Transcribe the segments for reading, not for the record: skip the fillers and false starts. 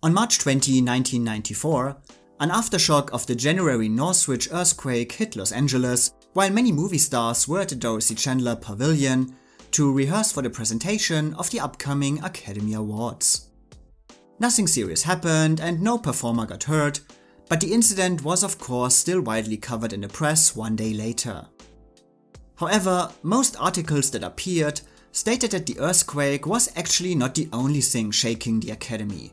On March 20, 1994, an aftershock of the January Northridge earthquake hit Los Angeles while many movie stars were at the Dorothy Chandler Pavilion to rehearse for the presentation of the upcoming Academy Awards. Nothing serious happened and no performer got hurt, but the incident was of course still widely covered in the press one day later. However, most articles that appeared stated that the earthquake was actually not the only thing shaking the Academy.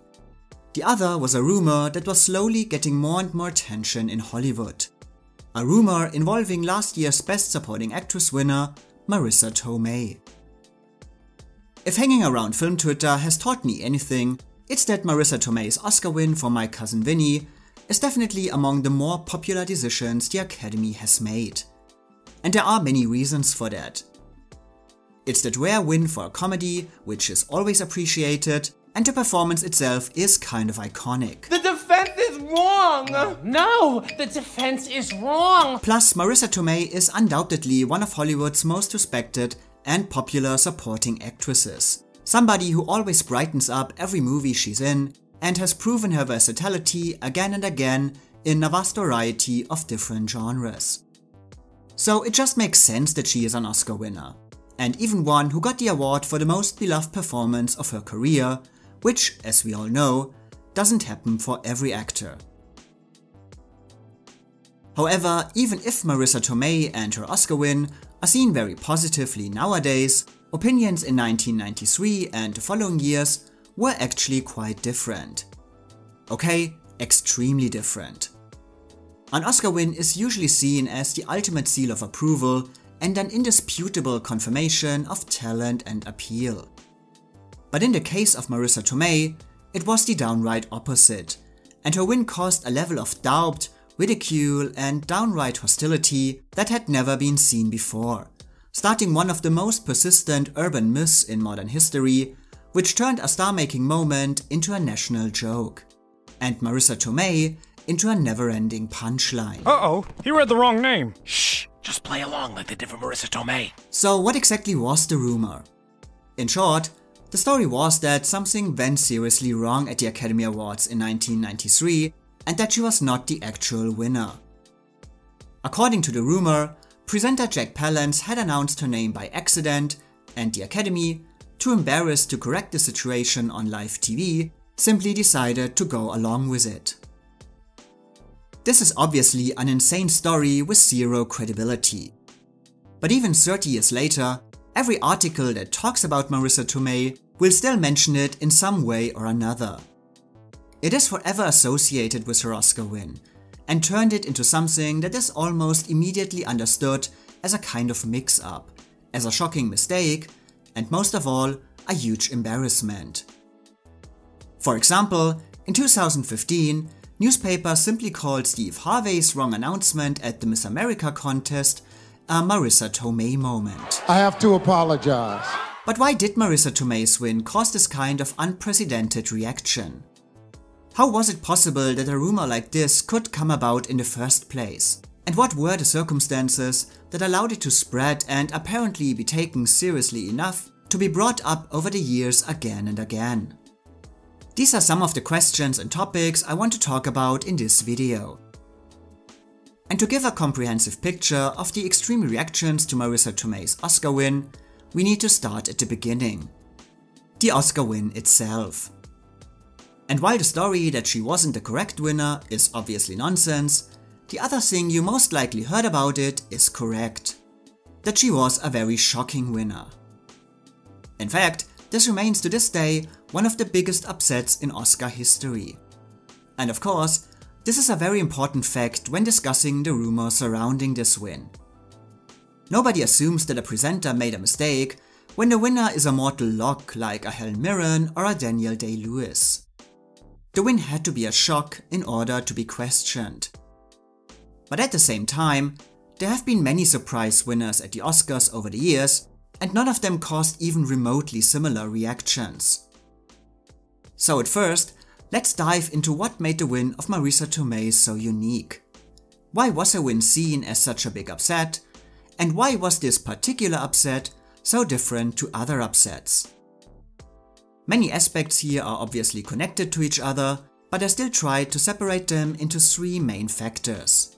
The other was a rumor that was slowly getting more and more attention in Hollywood. A rumor involving last year's Best Supporting Actress winner, Marisa Tomei. If hanging around film Twitter has taught me anything, it's that Marisa Tomei's Oscar win for My Cousin Vinny is definitely among the more popular decisions the Academy has made. And there are many reasons for that. It's that rare win for a comedy, which is always appreciated, and the performance itself is kind of iconic. The defense is wrong! No, the defense is wrong! Plus, Marisa Tomei is undoubtedly one of Hollywood's most respected and popular supporting actresses. Somebody who always brightens up every movie she's in and has proven her versatility again and again in a vast variety of different genres. So it just makes sense that she is an Oscar winner, and even one who got the award for the most beloved performance of her career, which, as we all know, doesn't happen for every actor. However, even if Marisa Tomei and her Oscar win are seen very positively nowadays, opinions in 1993 and the following years were actually quite different. Okay, extremely different. An Oscar win is usually seen as the ultimate seal of approval and an indisputable confirmation of talent and appeal. But in the case of Marisa Tomei, it was the downright opposite, and her win caused a level of doubt, ridicule and downright hostility that had never been seen before, starting one of the most persistent urban myths in modern history, which turned a star-making moment into a national joke, and Marisa Tomei into a never-ending punchline. Uh-oh, he read the wrong name. Shh, just play along like they did for Marisa Tomei. So what exactly was the rumor? In short, the story was that something went seriously wrong at the Academy Awards in 1993 and that she was not the actual winner. According to the rumor, presenter Jack Palance had announced her name by accident, and the Academy, too embarrassed to correct the situation on live TV, simply decided to go along with it. This is obviously an insane story with zero credibility. But even 30 years later, every article that talks about Marisa Tomei will still mention it in some way or another. It is forever associated with her Oscar win, and turned it into something that is almost immediately understood as a kind of mix-up, as a shocking mistake, and most of all, a huge embarrassment. For example, in 2015, newspapers simply called Steve Harvey's wrong announcement at the Miss America contest a Marisa Tomei moment. I have to apologize. But why did Marisa Tomei's win cause this kind of unprecedented reaction? How was it possible that a rumor like this could come about in the first place? And what were the circumstances that allowed it to spread and apparently be taken seriously enough to be brought up over the years again and again? These are some of the questions and topics I want to talk about in this video. And to give a comprehensive picture of the extreme reactions to Marisa Tomei's Oscar win, we need to start at the beginning. The Oscar win itself. And while the story that she wasn't the correct winner is obviously nonsense, the other thing you most likely heard about it is correct. That she was a very shocking winner. In fact, this remains to this day one of the biggest upsets in Oscar history. And of course, this is a very important fact when discussing the rumors surrounding this win. Nobody assumes that a presenter made a mistake when the winner is a mortal lock like a Helen Mirren or a Daniel Day-Lewis. The win had to be a shock in order to be questioned. But at the same time, there have been many surprise winners at the Oscars over the years, and none of them caused even remotely similar reactions. So at first, let's dive into what made the win of Marisa Tomei so unique. Why was her win seen as such a big upset? And why was this particular upset so different to other upsets? Many aspects here are obviously connected to each other, but I still tried to separate them into 3 main factors.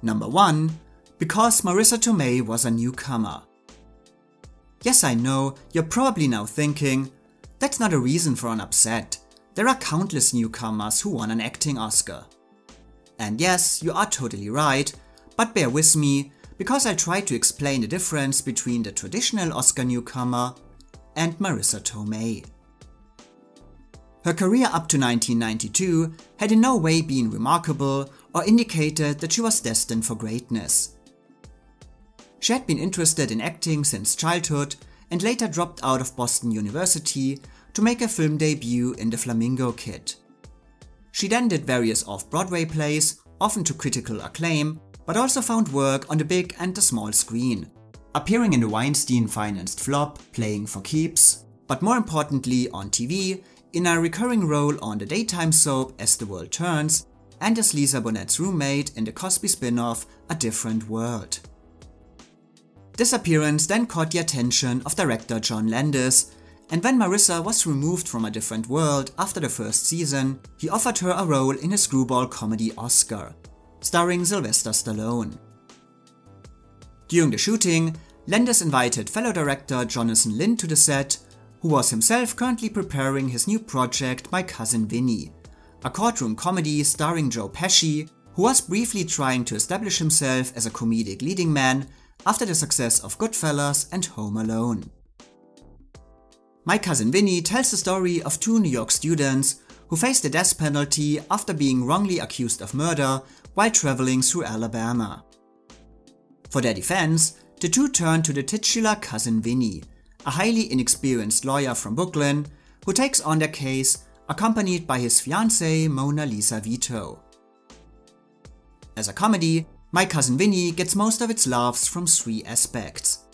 Number 1. Because Marisa Tomei was a newcomer. Yes, I know, you're probably now thinking, that's not a reason for an upset. There are countless newcomers who won an acting Oscar. And yes, you are totally right, but bear with me, because I'll try to explain the difference between the traditional Oscar newcomer and Marisa Tomei. Her career up to 1992 had in no way been remarkable or indicated that she was destined for greatness. She had been interested in acting since childhood and later dropped out of Boston University to make her film debut in The Flamingo Kid. She then did various off-Broadway plays, often to critical acclaim, but also found work on the big and the small screen, appearing in the Weinstein-financed flop Playing for Keeps, but more importantly on TV, in a recurring role on the daytime soap As the World Turns, and as Lisa Bonet's roommate in the Cosby spin-off A Different World. This appearance then caught the attention of director John Landis, and when Marisa was removed from A Different World after the first season, he offered her a role in a screwball comedy Oscar, starring Sylvester Stallone. During the shooting, Landis invited fellow director Jonathan Lynn to the set, who was himself currently preparing his new project My Cousin Vinny, a courtroom comedy starring Joe Pesci, who was briefly trying to establish himself as a comedic leading man after the success of Goodfellas and Home Alone. My Cousin Vinny tells the story of 2 New York students who faced the death penalty after being wrongly accused of murder while traveling through Alabama. For their defense, the 2 turned to the titular Cousin Vinny, a highly inexperienced lawyer from Brooklyn who takes on their case accompanied by his fiancée Mona Lisa Vito. As a comedy, My Cousin Vinny gets most of its laughs from 3 aspects: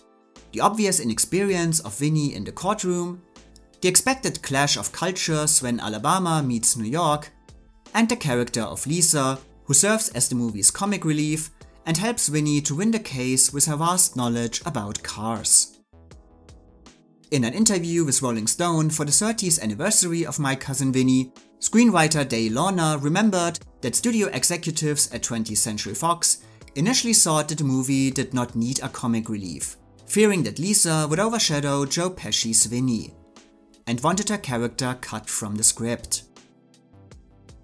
the obvious inexperience of Vinny in the courtroom, the expected clash of cultures when Alabama meets New York, and the character of Lisa, who serves as the movie's comic relief and helps Vinny to win the case with her vast knowledge about cars. In an interview with Rolling Stone for the 30th anniversary of My Cousin Vinny, screenwriter Dale Lorna remembered that studio executives at 20th Century Fox initially thought that the movie did not need a comic relief, fearing that Lisa would overshadow Joe Pesci's Vinny, and wanted her character cut from the script.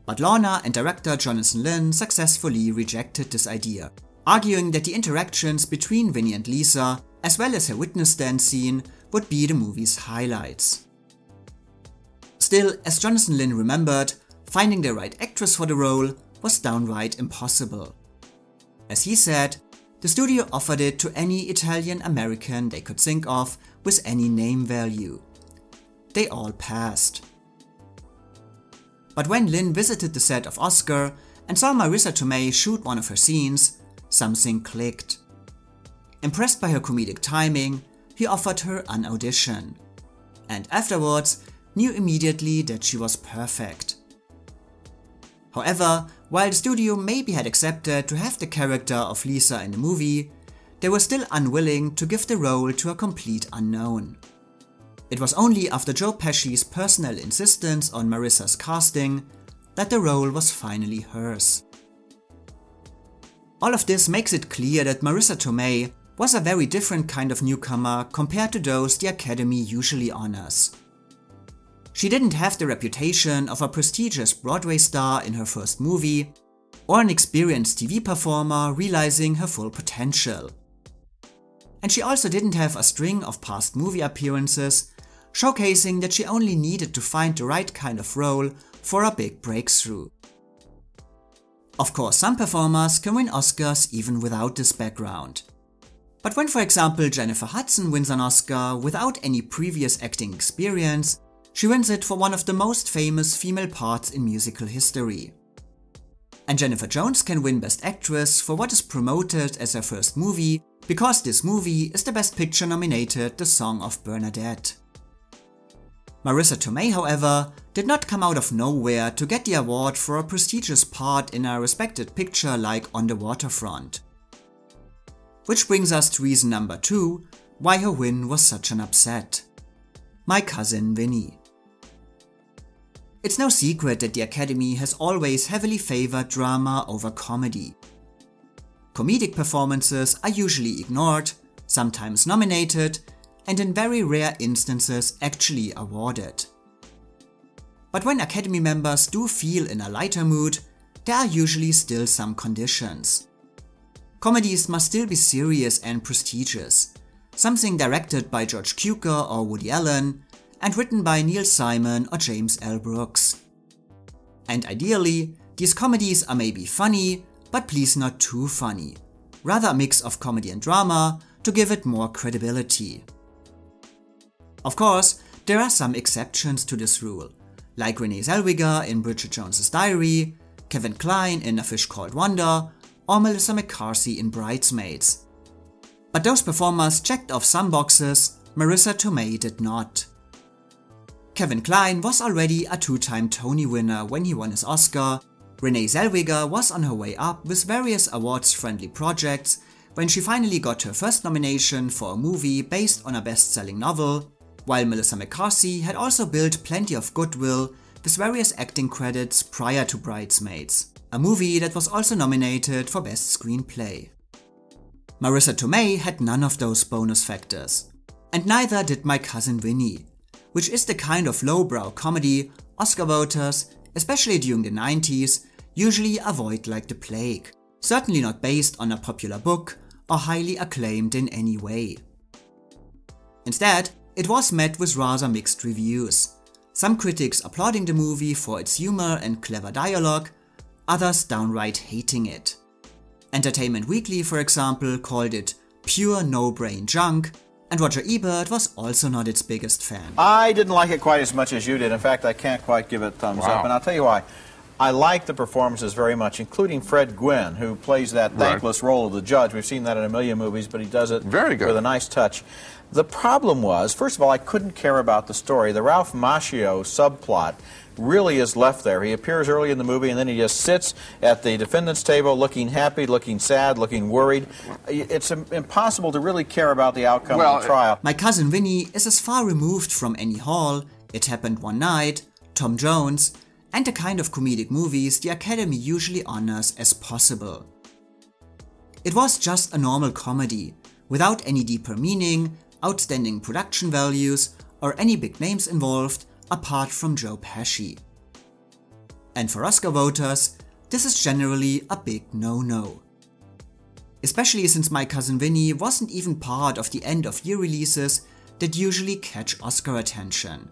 But Lorna and director Jonathan Lynn successfully rejected this idea, arguing that the interactions between Vinny and Lisa, as well as her witness stand scene, would be the movie's highlights. Still, as Jonathan Lynn remembered, finding the right actress for the role was downright impossible. As he said, the studio offered it to any Italian American they could think of with any name value. They all passed. But when Lynn visited the set of Oscar and saw Marisa Tomei shoot one of her scenes, something clicked. Impressed by her comedic timing, he offered her an audition, and afterwards knew immediately that she was perfect. However, while the studio maybe had accepted to have the character of Lisa in the movie, they were still unwilling to give the role to a complete unknown. It was only after Joe Pesci's personal insistence on Marisa's casting that the role was finally hers. All of this makes it clear that Marisa Tomei was a very different kind of newcomer compared to those the Academy usually honors. She didn't have the reputation of a prestigious Broadway star in her first movie, or an experienced TV performer realizing her full potential. And she also didn't have a string of past movie appearances, showcasing that she only needed to find the right kind of role for a big breakthrough. Of course, some performers can win Oscars even without this background. But when, for example, Jennifer Hudson wins an Oscar without any previous acting experience, she wins it for one of the most famous female parts in musical history. And Jennifer Jones can win Best Actress for what is promoted as her first movie, because this movie is the Best Picture nominated The Song of Bernadette. Marisa Tomei, however, did not come out of nowhere to get the award for a prestigious part in a respected picture like On the Waterfront. Which brings us to reason number 2, why her win was such an upset. My Cousin Vinny. It's no secret that the Academy has always heavily favored drama over comedy. Comedic performances are usually ignored, sometimes nominated, and in very rare instances actually awarded. But when Academy members do feel in a lighter mood, there are usually still some conditions. Comedies must still be serious and prestigious, something directed by George Cukor or Woody Allen, and written by Neil Simon or James L. Brooks. And ideally, these comedies are maybe funny, but please not too funny, rather a mix of comedy and drama to give it more credibility. Of course, there are some exceptions to this rule, like Renee Zellweger in Bridget Jones's Diary, Kevin Kline in A Fish Called Wanda, or Melissa McCarthy in Bridesmaids. But those performers checked off some boxes, Marisa Tomei did not. Kevin Kline was already a two-time Tony winner when he won his Oscar, Renee Zellweger was on her way up with various awards-friendly projects when she finally got her first nomination for a movie based on a best-selling novel, while Melissa McCarthy had also built plenty of goodwill with various acting credits prior to Bridesmaids, a movie that was also nominated for Best Screenplay. Marisa Tomei had none of those bonus factors, and neither did My Cousin Vinny, which is the kind of lowbrow comedy Oscar voters, especially during the 90s, usually avoid like the plague, certainly not based on a popular book or highly acclaimed in any way. Instead, it was met with rather mixed reviews, some critics applauding the movie for its humor and clever dialogue, others downright hating it. Entertainment Weekly, for example, called it pure no-brain junk, and Roger Ebert was also not its biggest fan. I didn't like it quite as much as you did. In fact, I can't quite give it thumbs up, and I'll tell you why. I like the performances very much, including Fred Gwynne, who plays that thankless role of the judge. We've seen that in a million movies, but he does it with a nice touch. The problem was, first of all, I couldn't care about the story. The Ralph Macchio subplot really is left there. He appears early in the movie and then he just sits at the defendant's table looking happy, looking sad, looking worried. It's impossible to really care about the outcome of the trial. My Cousin Vinny is as far removed from Annie Hall, It Happened One Night, Tom Jones, and the kind of comedic movies the Academy usually honors as possible. It was just a normal comedy, without any deeper meaning, outstanding production values, or any big names involved, apart from Joe Pesci. And for Oscar voters, this is generally a big no-no. Especially since My Cousin Vinny wasn't even part of the end-of-year releases that usually catch Oscar attention.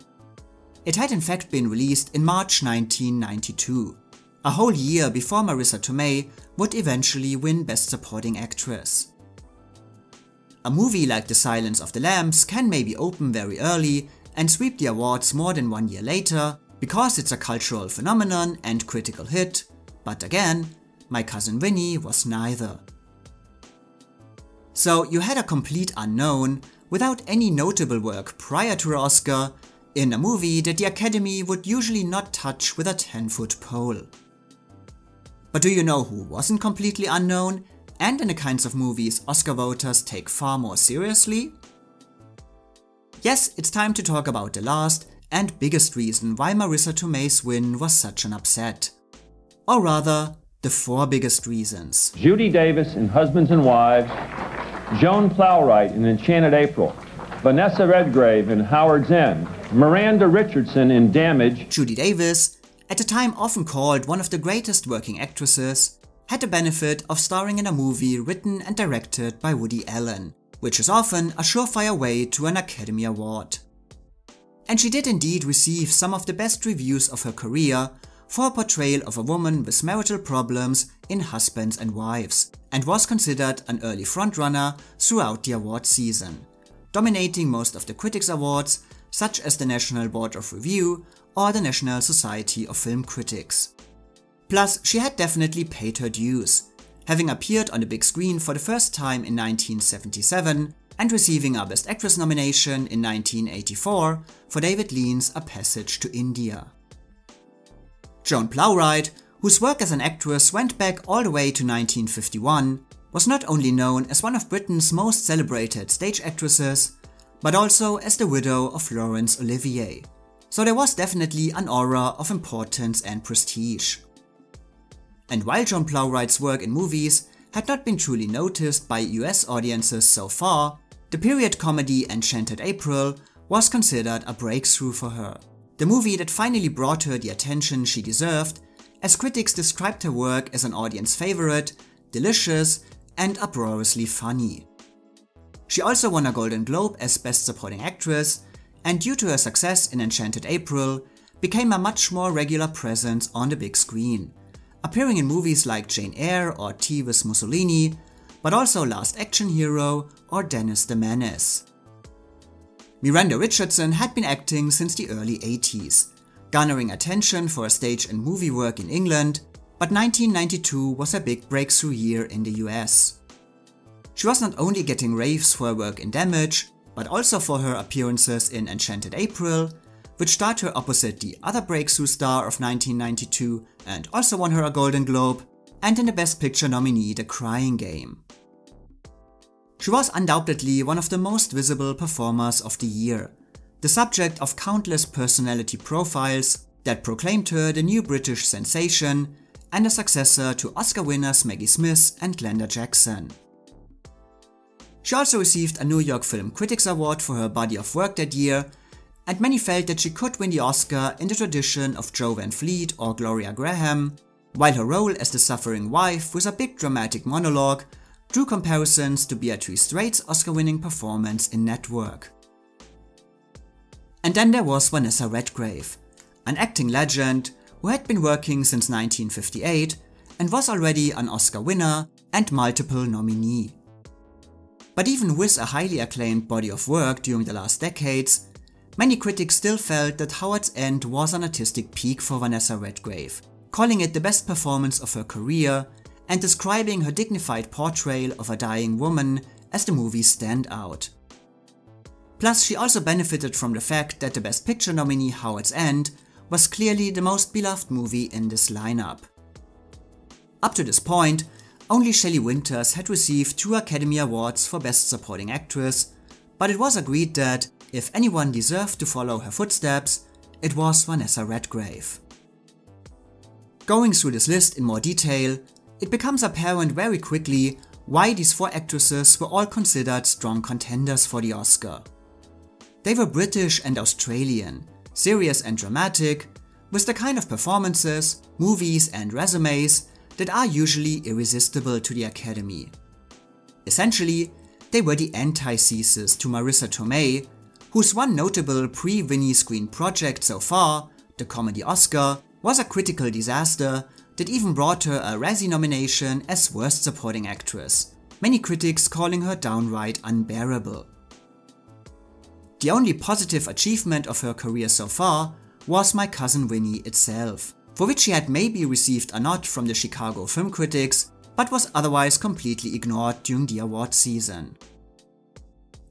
It had in fact been released in March 1992, a whole year before Marisa Tomei would eventually win Best Supporting Actress. A movie like The Silence of the Lambs can maybe open very early and sweep the awards more than 1 year later because it's a cultural phenomenon and critical hit, but again, My Cousin Vinny was neither. So you had a complete unknown, without any notable work prior to the Oscar, in a movie that the Academy would usually not touch with a 10-foot pole. But do you know who wasn't completely unknown, and in the kinds of movies Oscar voters take far more seriously? Yes, it's time to talk about the last and biggest reason why Marisa Tomei's win was such an upset. Or rather, the 4 biggest reasons. Judy Davis in Husbands and Wives, Joan Plowright in Enchanted April, Vanessa Redgrave in Howard's End, Miranda Richardson in Damage. Judy Davis, at the time often called one of the greatest working actresses, had the benefit of starring in a movie written and directed by Woody Allen, which is often a surefire way to an Academy Award. And she did indeed receive some of the best reviews of her career for a portrayal of a woman with marital problems in Husbands and Wives, and was considered an early frontrunner throughout the award season, dominating most of the critics' awards such as the National Board of Review or the National Society of Film Critics. Plus, she had definitely paid her dues, having appeared on the big screen for the first time in 1977 and receiving a Best Actress nomination in 1984 for David Lean's A Passage to India. Joan Plowright, whose work as an actress went back all the way to 1951, was not only known as one of Britain's most celebrated stage actresses, but also as the widow of Laurence Olivier. So there was definitely an aura of importance and prestige. And while Joan Plowright's work in movies had not been truly noticed by US audiences so far, the period comedy Enchanted April was considered a breakthrough for her. The movie that finally brought her the attention she deserved, as critics described her work as an audience favorite, delicious, and uproariously funny. She also won a Golden Globe as Best Supporting Actress, and due to her success in Enchanted April, became a much more regular presence on the big screen, appearing in movies like Jane Eyre or Tea with Mussolini, but also Last Action Hero or Dennis the Menace. Miranda Richardson had been acting since the early 80s, garnering attention for her stage and movie work in England, but 1992 was a big breakthrough year in the US. She was not only getting raves for her work in Damage, but also for her appearances in Enchanted April, which starred her opposite the other breakthrough star of 1992 and also won her a Golden Globe, and in the Best Picture nominee The Crying Game. She was undoubtedly one of the most visible performers of the year, the subject of countless personality profiles that proclaimed her the new British sensation and a successor to Oscar winners Maggie Smith and Glenda Jackson. She also received a New York Film Critics Award for her body of work that year, and many felt that she could win the Oscar in the tradition of Jo Van Fleet or Gloria Graham, while her role as the suffering wife with a big dramatic monologue drew comparisons to Beatrice Straight's Oscar-winning performance in Network. And then there was Vanessa Redgrave, an acting legend who had been working since 1958 and was already an Oscar winner and multiple nominee. But even with a highly acclaimed body of work during the last decades, many critics still felt that Howard's End was an artistic peak for Vanessa Redgrave, calling it the best performance of her career and describing her dignified portrayal of a dying woman as the movie's standout. Plus, she also benefited from the fact that the Best Picture nominee Howard's End was clearly the most beloved movie in this lineup. Up to this point, only Shelley Winters had received 2 Academy Awards for Best Supporting Actress, but it was agreed that if anyone deserved to follow her footsteps, it was Vanessa Redgrave. Going through this list in more detail, it becomes apparent very quickly why these 4 actresses were all considered strong contenders for the Oscar. They were British and Australian, serious and dramatic, with the kind of performances, movies and resumes that are usually irresistible to the Academy. Essentially, they were the antithesis to Marisa Tomei, whose one notable pre-Vinny screen project so far, the comedy Oscar, was a critical disaster that even brought her a Razzie nomination as Worst Supporting Actress, many critics calling her downright unbearable. The only positive achievement of her career so far was My Cousin Vinny itself, for which she had maybe received a nod from the Chicago film critics, but was otherwise completely ignored during the award season.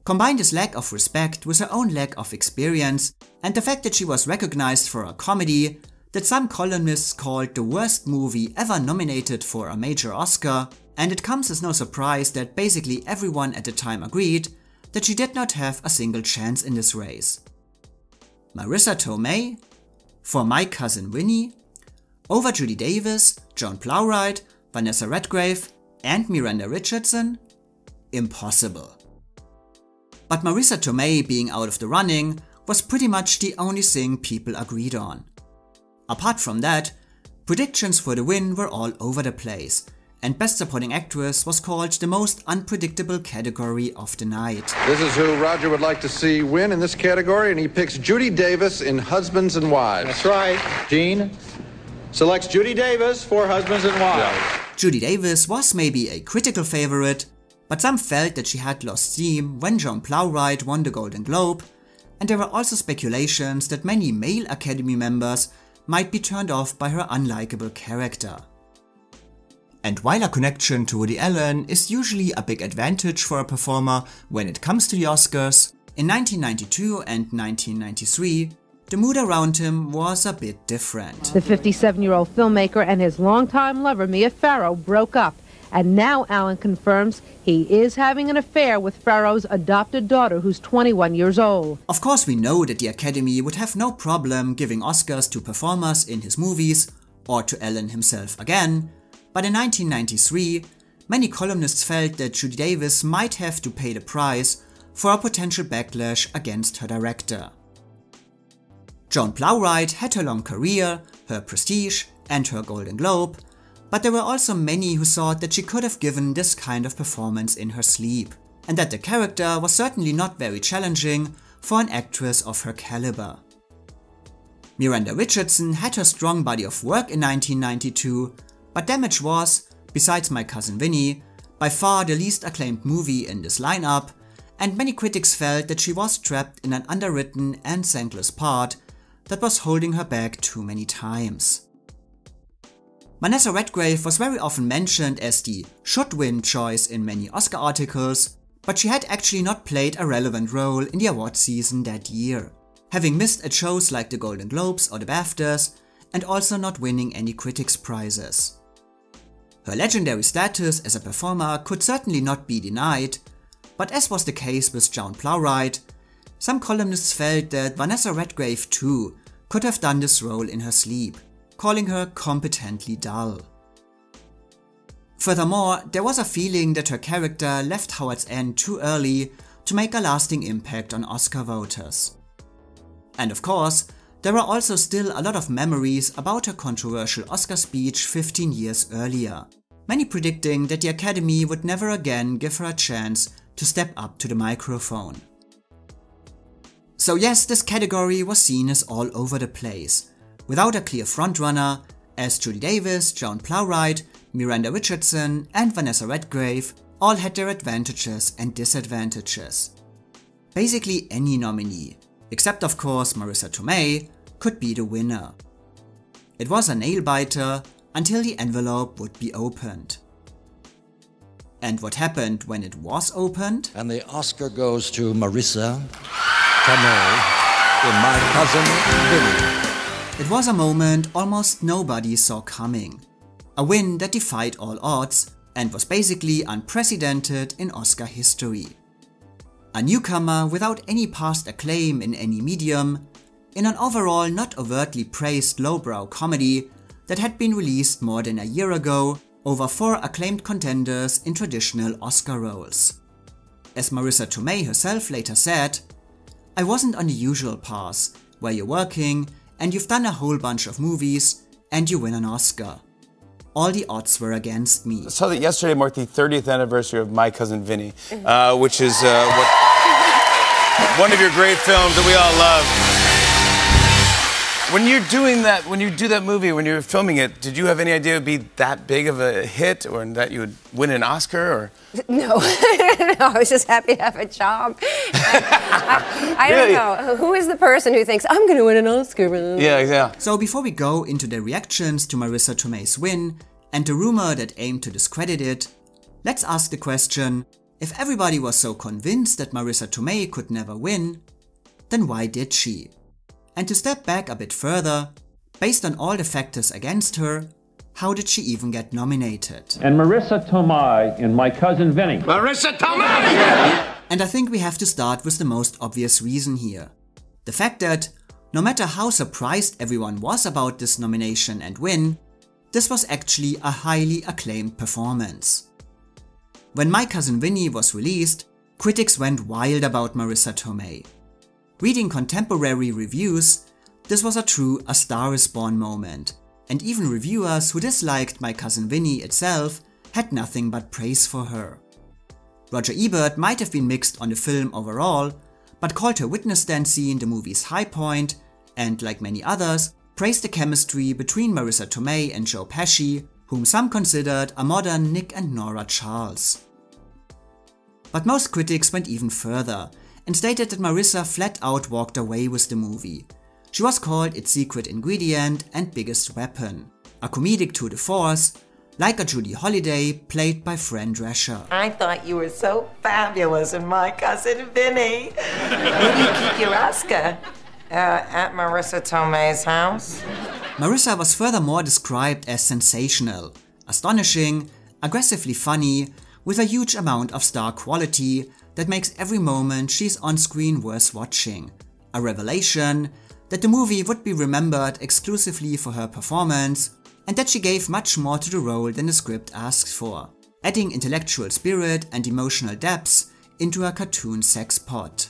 Combine this lack of respect with her own lack of experience and the fact that she was recognized for a comedy that some columnists called the worst movie ever nominated for a major Oscar, and it comes as no surprise that basically everyone at the time agreed that she did not have a single chance in this race. Marisa Tomei for My Cousin Vinny over Judy Davis, Joan Plowright, Vanessa Redgrave and Miranda Richardson? Impossible. But Marisa Tomei being out of the running was pretty much the only thing people agreed on. Apart from that, predictions for the win were all over the place, and Best Supporting Actress was called the most unpredictable category of the night. This is who Roger would like to see win in this category, and he picks Judy Davis in Husbands and Wives. That's right. Gene selects Judy Davis for Husbands and Wives. Yeah. Judy Davis was maybe a critical favorite, but some felt that she had lost steam when Joan Plowright won the Golden Globe, and there were also speculations that many male Academy members might be turned off by her unlikable character. And while a connection to Woody Allen is usually a big advantage for a performer when it comes to the Oscars, in 1992 and 1993, the mood around him was a bit different. The 57-year-old filmmaker and his longtime lover Mia Farrow broke up And now Allen confirms he is having an affair with Farrow's adopted daughter, who's 21 years old. Of course, we know that the Academy would have no problem giving Oscars to performers in his movies, or to Allen himself again, but in 1993, many columnists felt that Judy Davis might have to pay the price for a potential backlash against her director. Joan Plowright had her long career, her prestige, and her Golden Globe, but there were also many who thought that she could have given this kind of performance in her sleep, and that the character was certainly not very challenging for an actress of her caliber. Miranda Richardson had her strong body of work in 1992, but Damage was, besides My Cousin Vinny, by far the least acclaimed movie in this lineup, and many critics felt that she was trapped in an underwritten and thankless part that was holding her back too many times. Vanessa Redgrave was very often mentioned as the should-win choice in many Oscar articles, but she had actually not played a relevant role in the award season that year, having missed at shows like the Golden Globes or the BAFTAs, and also not winning any critics' prizes. Her legendary status as a performer could certainly not be denied, but as was the case with Joan Plowright, some columnists felt that Vanessa Redgrave too could have done this role in her sleep, calling her competently dull. Furthermore, there was a feeling that her character left Howard's End too early to make a lasting impact on Oscar voters. And of course, there are also still a lot of memories about her controversial Oscar speech 15 years earlier, many predicting that the Academy would never again give her a chance to step up to the microphone. So yes, this category was seen as all over the place, without a clear frontrunner, as Judy Davis, Joan Plowright, Miranda Richardson and Vanessa Redgrave all had their advantages and disadvantages. Basically any nominee, except of course Marisa Tomei, could be the winner. It was a nail-biter until the envelope would be opened. And what happened when it was opened? And the Oscar goes to Marisa Tomei in My Cousin Vinny. It was a moment almost nobody saw coming. A win that defied all odds and was basically unprecedented in Oscar history. A newcomer without any past acclaim in any medium, in an overall not overtly praised lowbrow comedy that had been released more than a year ago over 4 acclaimed contenders in traditional Oscar roles. As Marisa Tomei herself later said, "I wasn't on the usual path, where you're working and you've done a whole bunch of movies and you win an Oscar. All the odds were against me." So that yesterday marked the 30th anniversary of My Cousin Vinny, which is one of your great films that we all love. When you're doing that, when you do that movie, when you were filming it, did you have any idea it would be that big of a hit, or that you would win an Oscar? Or no, no, I was just happy to have a job. I don't know. Who is the person who thinks I'm going to win an Oscar? Yeah. So before we go into the reactions to Marisa Tomei's win and the rumor that aimed to discredit it, let's ask the question: if everybody was so convinced that Marisa Tomei could never win, then why did she? And to step back a bit further, based on all the factors against her, how did she even get nominated? And Marisa Tomei in My Cousin Vinny. Marisa Tomei! And I think we have to start with the most obvious reason here. The fact that, no matter how surprised everyone was about this nomination and win, this was actually a highly acclaimed performance. When My Cousin Vinny was released, critics went wild about Marisa Tomei. Reading contemporary reviews, this was a true A Star Is Born moment, and even reviewers who disliked My Cousin Vinny itself had nothing but praise for her. Roger Ebert might have been mixed on the film overall, but called her witness stand scene the movie's high point, and like many others, praised the chemistry between Marisa Tomei and Joe Pesci, whom some considered a modern Nick and Nora Charles. But most critics went even further and stated that Marisa flat out walked away with the movie. She was called its secret ingredient and biggest weapon, a comedic tour de force, like a Judy Holliday played by Fran Drescher. I thought you were so fabulous in My Cousin Vinny. Where do you keep your Oscar? At Marisa Tomei's house. Marisa was furthermore described as sensational, astonishing, aggressively funny, with a huge amount of star quality that makes every moment she's on screen worth watching. A revelation that the movie would be remembered exclusively for her performance, and that she gave much more to the role than the script asks for, adding intellectual spirit and emotional depths into a cartoon sex pot.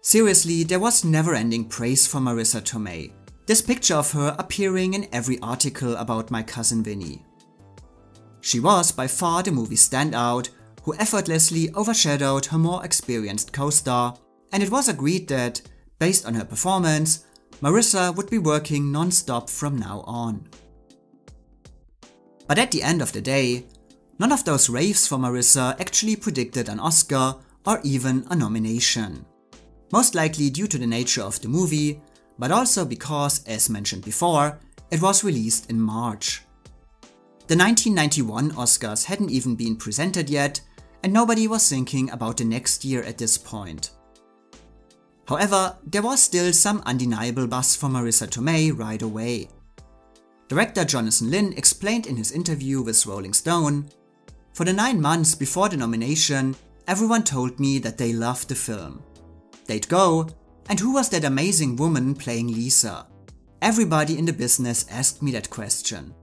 Seriously, there was never-ending praise for Marisa Tomei. This picture of her appearing in every article about My Cousin Vinny. She was by far the movie's standout, who effortlessly overshadowed her more experienced co-star, and it was agreed that, based on her performance, Marisa would be working non-stop from now on. But at the end of the day, none of those raves for Marisa actually predicted an Oscar or even a nomination. Most likely due to the nature of the movie, but also because, as mentioned before, it was released in March. The 1991 Oscars hadn't even been presented yet, and nobody was thinking about the next year at this point. However, there was still some undeniable buzz for Marisa Tomei right away. Director Jonathan Lynn explained in his interview with Rolling Stone, "For the 9 months before the nomination, everyone told me that they loved the film. They'd go, and who was that amazing woman playing Lisa? Everybody in the business asked me that question.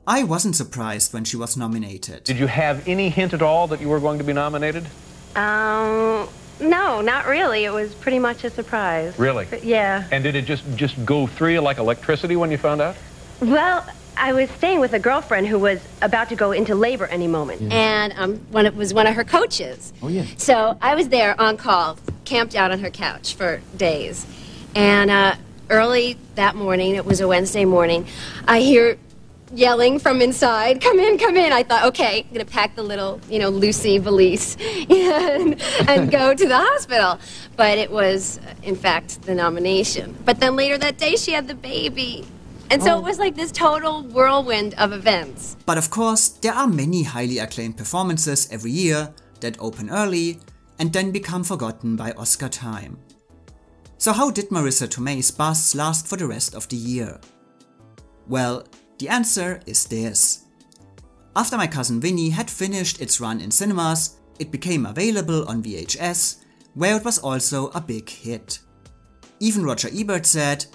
I wasn't surprised when she was nominated." Did you have any hint at all that you were going to be nominated? No, not really. It was pretty much a surprise. Really? Yeah. And did it just go through you like electricity when you found out? Well, I was staying with a girlfriend who was about to go into labor any moment. And it was one of her coaches. Oh, yeah. So I was there on call, camped out on her couch for days. And early that morning, it was a Wednesday morning, I hear yelling from inside, "Come in, come in." I thought, okay, I'm going to pack the little, Lucy valise and go to the hospital. But it was, in fact, the nomination. But then later that day, she had the baby. And so it was like this total whirlwind of events. But of course, there are many highly acclaimed performances every year that open early and then become forgotten by Oscar time. So how did Marisa Tomei's buzz last for the rest of the year? Well, the answer is this. After My Cousin Vinny had finished its run in cinemas, it became available on VHS, where it was also a big hit. Even Roger Ebert said,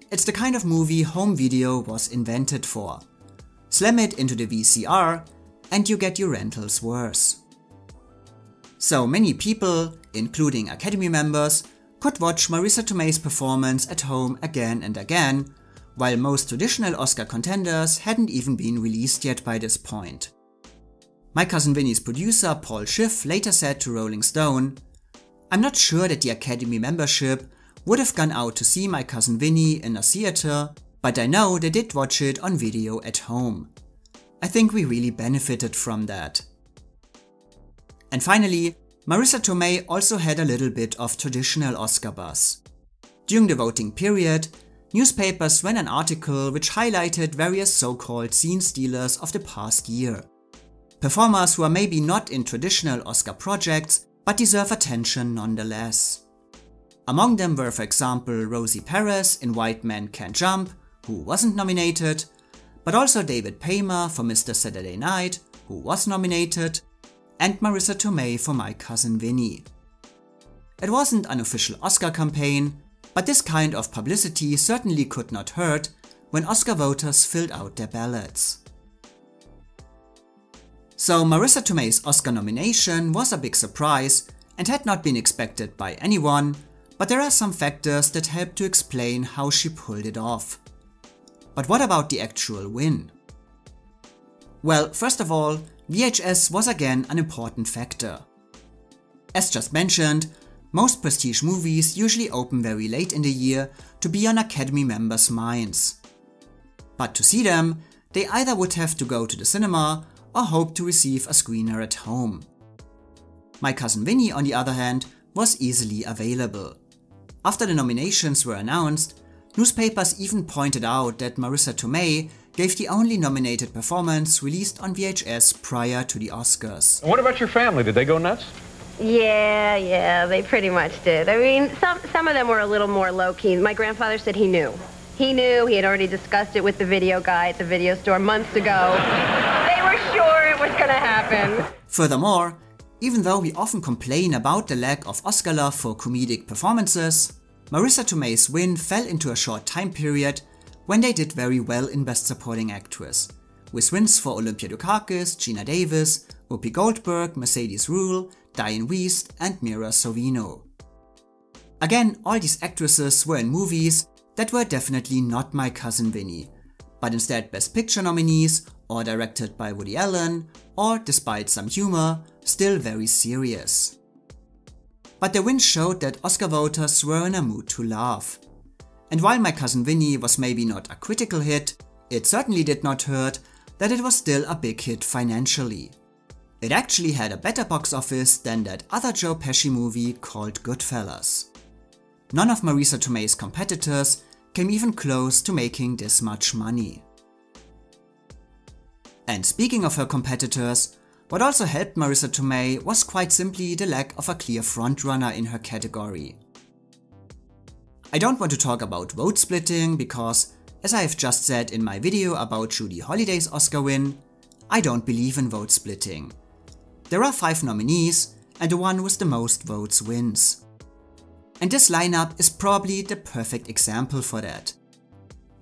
"It's the kind of movie home video was invented for. Slam it into the VCR and you get your rentals worse." So many people, including Academy members, could watch Marisa Tomei's performance at home again and again, while most traditional Oscar contenders hadn't even been released yet by this point. My Cousin Vinny's producer Paul Schiff later said to Rolling Stone, "I'm not sure that the Academy membership would have gone out to see My Cousin Vinny in a theater, but I know they did watch it on video at home. I think we really benefited from that." And finally, Marisa Tomei also had a little bit of traditional Oscar buzz. During the voting period, newspapers ran an article which highlighted various so-called scene stealers of the past year. Performers who are maybe not in traditional Oscar projects, but deserve attention nonetheless. Among them were, for example, Rosie Perez in White Men Can't Jump, who wasn't nominated, but also David Paymer for Mr. Saturday Night, who was nominated, and Marisa Tomei for My Cousin Vinny. It wasn't an official Oscar campaign, but this kind of publicity certainly could not hurt when Oscar voters filled out their ballots. So Marisa Tomei's Oscar nomination was a big surprise and had not been expected by anyone, but there are some factors that help to explain how she pulled it off. But what about the actual win? Well, first of all, VHS was again an important factor. As just mentioned, most prestige movies usually open very late in the year to be on Academy members' minds. But to see them, they either would have to go to the cinema or hope to receive a screener at home. My Cousin Vinny, on the other hand, was easily available. After the nominations were announced, newspapers even pointed out that Marisa Tomei gave the only nominated performance released on VHS prior to the Oscars. What about your family? Did they go nuts? Yeah, they pretty much did. I mean, some of them were a little more low-key. My grandfather said he knew. He knew, he had already discussed it with the video guy at the video store months ago. They were sure it was gonna happen. Furthermore, even though we often complain about the lack of Oscar love for comedic performances, Marisa Tomei's win fell into a short time period when they did very well in Best Supporting Actress, with wins for Olympia Dukakis, Geena Davis, Whoopi Goldberg, Mercedes Ruehl, Diane Wiest and Mira Sorvino. Again, all these actresses were in movies that were definitely not My Cousin Vinny, but instead Best Picture nominees, or directed by Woody Allen, or, despite some humor, still very serious. But the win showed that Oscar voters were in a mood to laugh. And while My Cousin Vinny was maybe not a critical hit, it certainly did not hurt that it was still a big hit financially. It actually had a better box office than that other Joe Pesci movie called Goodfellas. None of Marisa Tomei's competitors came even close to making this much money. And speaking of her competitors, what also helped Marisa Tomei was quite simply the lack of a clear frontrunner in her category. I don't want to talk about vote splitting because, as I have just said in my video about Judy Holiday's Oscar win, I don't believe in vote splitting. There are 5 nominees and the one with the most votes wins. And this lineup is probably the perfect example for that.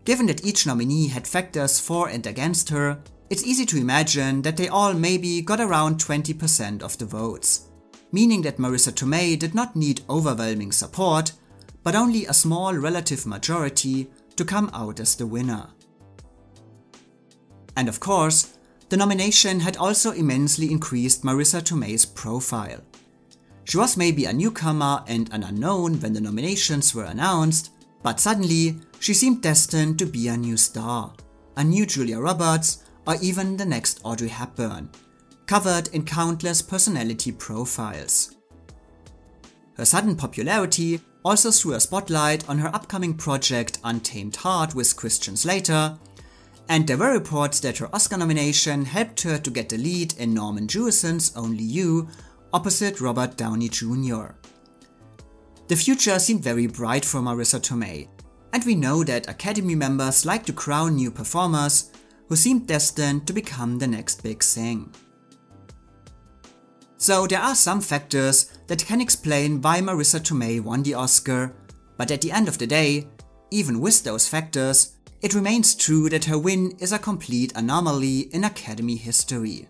Given that each nominee had factors for and against her, it's easy to imagine that they all maybe got around 20% of the votes, meaning that Marisa Tomei did not need overwhelming support, but only a small relative majority to come out as the winner. And of course, the nomination had also immensely increased Marisa Tomei's profile. She was maybe a newcomer and an unknown when the nominations were announced, but suddenly she seemed destined to be a new star, a new Julia Roberts, or even the next Audrey Hepburn, covered in countless personality profiles. Her sudden popularity also threw a spotlight on her upcoming project Untamed Heart with Christian Slater, and there were reports that her Oscar nomination helped her to get the lead in Norman Jewison's Only You, opposite Robert Downey Jr. The future seemed very bright for Marisa Tomei, and we know that Academy members like to crown new performers who seemed destined to become the next big thing. So there are some factors that can explain why Marisa Tomei won the Oscar, but at the end of the day, even with those factors, it remains true that her win is a complete anomaly in Academy history.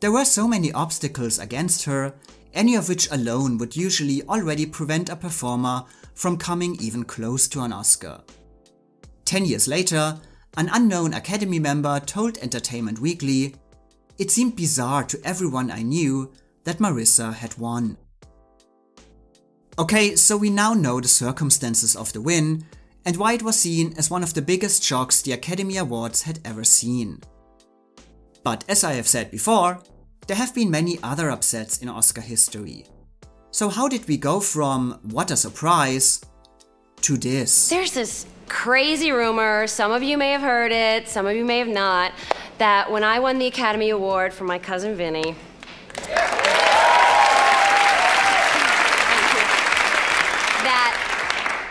There were so many obstacles against her, any of which alone would usually already prevent a performer from coming even close to an Oscar. 10 years later, an unknown Academy member told Entertainment Weekly, "It seemed bizarre to everyone I knew that Marisa had won." Okay, so we now know the circumstances of the win and why it was seen as one of the biggest shocks the Academy Awards had ever seen. But as I have said before, there have been many other upsets in Oscar history. So how did we go from "what a surprise" to this? There's this crazy rumor, some of you may have heard it, some of you may have not, that when I won the Academy Award for My Cousin Vinny, that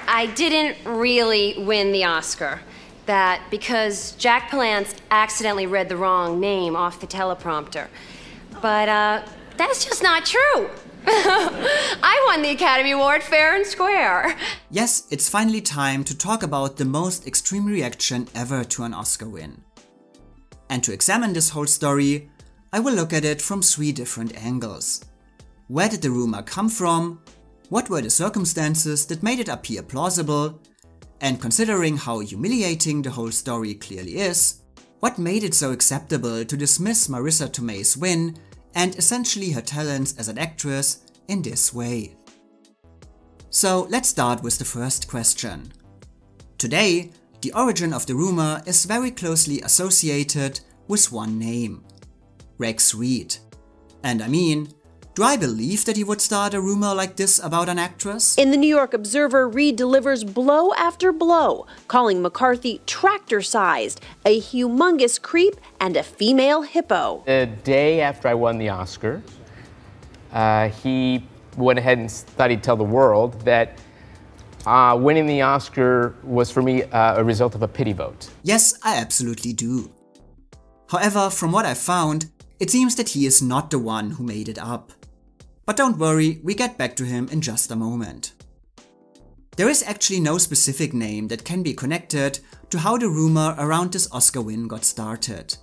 I didn't really win the Oscar. That because Jack Palance accidentally read the wrong name off the teleprompter. But that's just not true. I won the Academy Award fair and square. Yes, it's finally time to talk about the most extreme reaction ever to an Oscar win. And to examine this whole story, I will look at it from 3 different angles. Where did the rumor come from? What were the circumstances that made it appear plausible? And considering how humiliating the whole story clearly is, what made it so acceptable to dismiss Marisa Tomei's win and essentially her talents as an actress in this way? So let's start with the first question. Today, the origin of the rumor is very closely associated with one name: Rex Reed. And I mean, do I believe that he would start a rumor like this about an actress? In the New York Observer, Reed delivers blow after blow, calling McCarthy tractor-sized, a humongous creep, and a female hippo. The day after I won the Oscar, he went ahead and studied Tell the World that winning the Oscar was for me a result of a pity vote. Yes, I absolutely do. However, from what I found, It seems that he is not the one who made it up. But don't worry, we get back to him in just a moment. There is actually no specific name that can be connected to how the rumor around this Oscar win got started.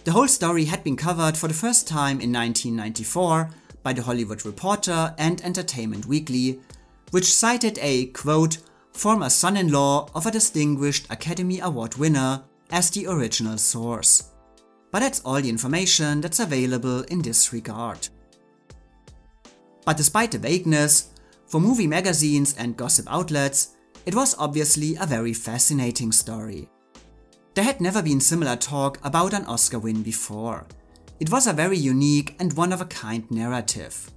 The whole story had been covered for the first time in 1994 by The Hollywood Reporter and Entertainment Weekly, which cited a, quote, former son-in-law of a distinguished Academy Award winner as the original source. But that's all the information that's available in this regard. But despite the vagueness, for movie magazines and gossip outlets, it was obviously a very fascinating story. There had never been similar talk about an Oscar win before. It was a very unique and one-of-a-kind narrative.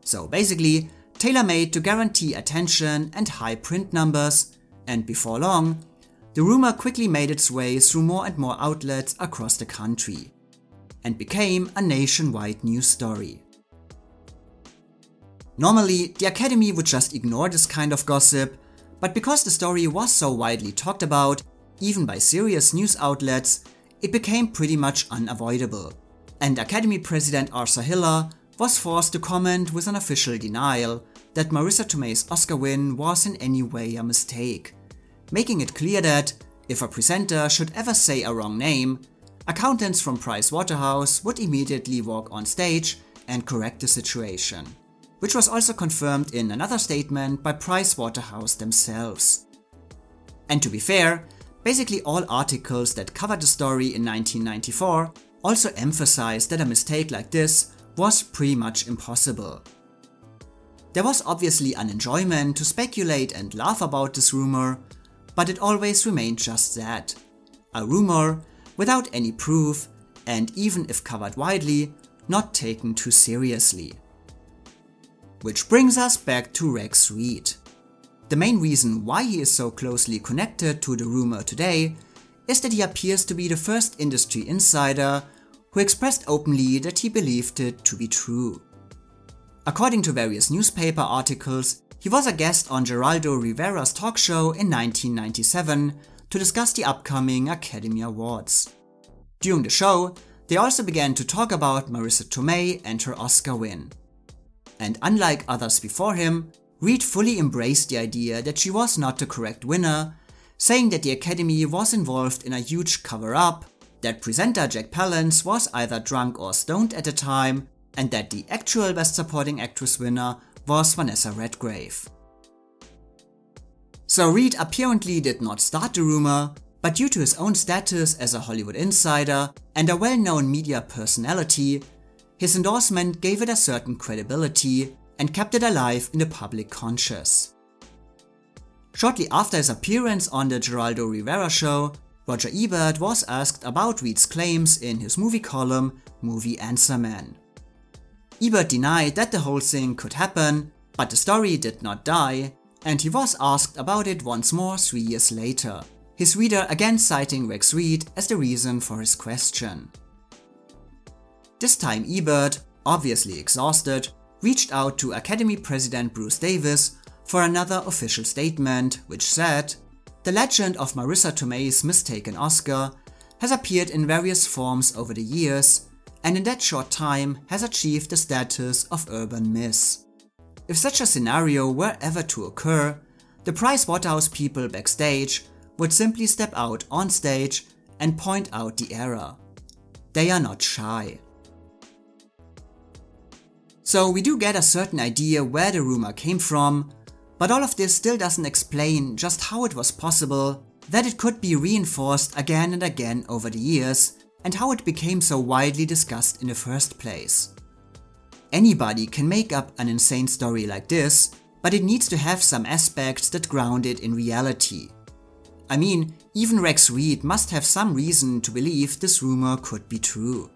So basically, tailor-made to guarantee attention and high print numbers, and before long, the rumor quickly made its way through more and more outlets across the country, and became a nationwide news story. Normally, the Academy would just ignore this kind of gossip, but because the story was so widely talked about, even by serious news outlets, it became pretty much unavoidable. And Academy President Arthur Hiller was forced to comment with an official denial that Marisa Tomei's Oscar win was in any way a mistake, making it clear that, if a presenter should ever say a wrong name, accountants from Pricewaterhouse would immediately walk on stage and correct the situation, which was also confirmed in another statement by Pricewaterhouse themselves. And to be fair, basically all articles that covered the story in 1994 also emphasized that a mistake like this was pretty much impossible. There was obviously an enjoyment to speculate and laugh about this rumor, but it always remained just that, a rumor without any proof, and even if covered widely, not taken too seriously. Which brings us back to Rex Reed. The main reason why he is so closely connected to the rumor today is that he appears to be the first industry insider who expressed openly that he believed it to be true. According to various newspaper articles, he was a guest on Geraldo Rivera's talk show in 1997 to discuss the upcoming Academy Awards. During the show, they also began to talk about Marisa Tomei and her Oscar win. And unlike others before him, Reed fully embraced the idea that she was not the correct winner, saying that the Academy was involved in a huge cover-up, that presenter Jack Palance was either drunk or stoned at the time, and that the actual Best Supporting Actress winner was Vanessa Redgrave. So Reed apparently did not start the rumor, but due to his own status as a Hollywood insider and a well-known media personality, his endorsement gave it a certain credibility and kept it alive in the public conscious. Shortly after his appearance on the Geraldo Rivera show, Roger Ebert was asked about Reed's claims in his movie column, Movie Answer Man. Ebert denied that the whole thing could happen, but the story did not die, and he was asked about it once more 3 years later, his reader again citing Rex Reed as the reason for his question. This time Ebert, obviously exhausted, reached out to Academy President Bruce Davis for another official statement, which said, "The legend of Marisa Tomei's mistaken Oscar has appeared in various forms over the years, and in that short time has achieved the status of urban myth. If such a scenario were ever to occur, the Pricewaterhouse people backstage would simply step out on stage and point out the error. They are not shy." So we do get a certain idea where the rumor came from, but all of this still doesn't explain just how it was possible that it could be reinforced again and again over the years, and how it became so widely discussed in the first place. Anybody can make up an insane story like this, but it needs to have some aspects that ground it in reality. I mean, even Rex Reed must have some reason to believe this rumor could be true.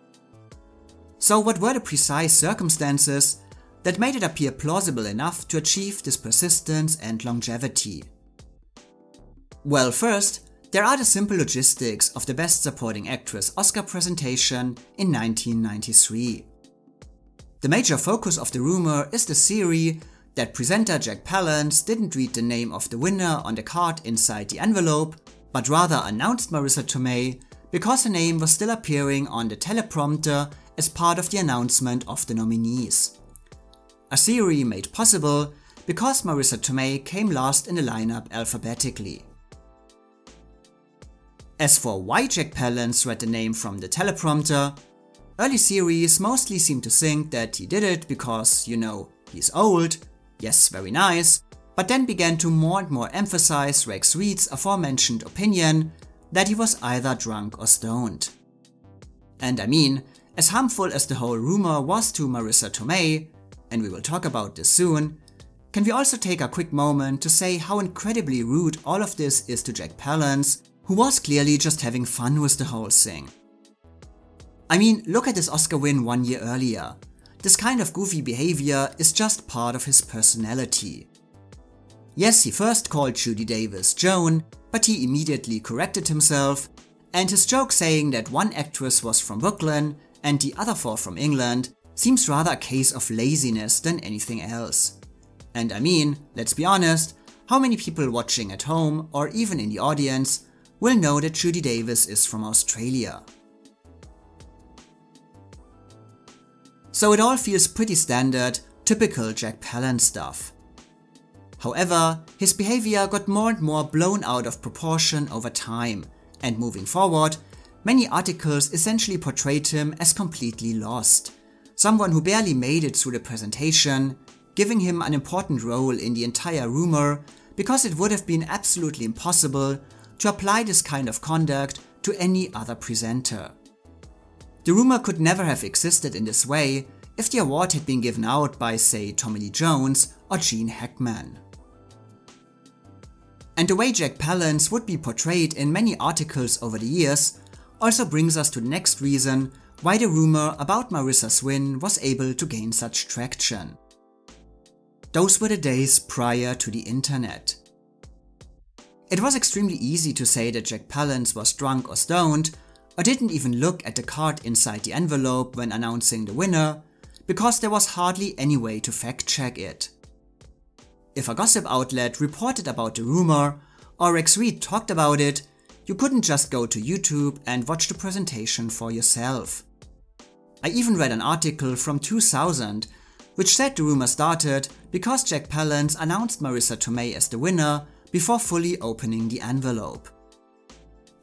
So what were the precise circumstances that made it appear plausible enough to achieve this persistence and longevity? Well, first, there are the simple logistics of the Best Supporting Actress Oscar presentation in 1993. The major focus of the rumor is the theory that presenter Jack Palance didn't read the name of the winner on the card inside the envelope, but rather announced Marisa Tomei because her name was still appearing on the teleprompter as part of the announcement of the nominees. A theory made possible because Marisa Tomei came last in the lineup alphabetically. As for why Jack Palance read the name from the teleprompter, early theories mostly seem to think that he did it because, you know, he's old, yes, very nice, but then began to more and more emphasize Rex Reed's aforementioned opinion that he was either drunk or stoned. And I mean, as harmful as the whole rumor was to Marisa Tomei, and we will talk about this soon, can we also take a quick moment to say how incredibly rude all of this is to Jack Palance, who was clearly just having fun with the whole thing. I mean, look at his Oscar win 1 year earlier. This kind of goofy behavior is just part of his personality. Yes, he first called Judy Davis Joan, but he immediately corrected himself, and his joke saying that one actress was from Brooklyn and the other 4 from England seems rather a case of laziness than anything else. And I mean, let's be honest, how many people watching at home or even in the audience will know that Judy Davis is from Australia? So it all feels pretty standard, typical Jack Palance stuff. However, his behavior got more and more blown out of proportion over time, and moving forward, many articles essentially portrayed him as completely lost. Someone who barely made it through the presentation, giving him an important role in the entire rumor because it would have been absolutely impossible to apply this kind of conduct to any other presenter. The rumor could never have existed in this way if the award had been given out by, say, Tommy Lee Jones or Gene Hackman. And the way Jack Palance would be portrayed in many articles over the years also brings us to the next reason why the rumor about Marissa's win was able to gain such traction. Those were the days prior to the internet. It was extremely easy to say that Jack Palance was drunk or stoned, or didn't even look at the card inside the envelope when announcing the winner, because there was hardly any way to fact check it. If a gossip outlet reported about the rumor, or Rex Reed talked about it, you couldn't just go to YouTube and watch the presentation for yourself. I even read an article from 2000 which said the rumor started because Jack Palance announced Marisa Tomei as the winner before fully opening the envelope.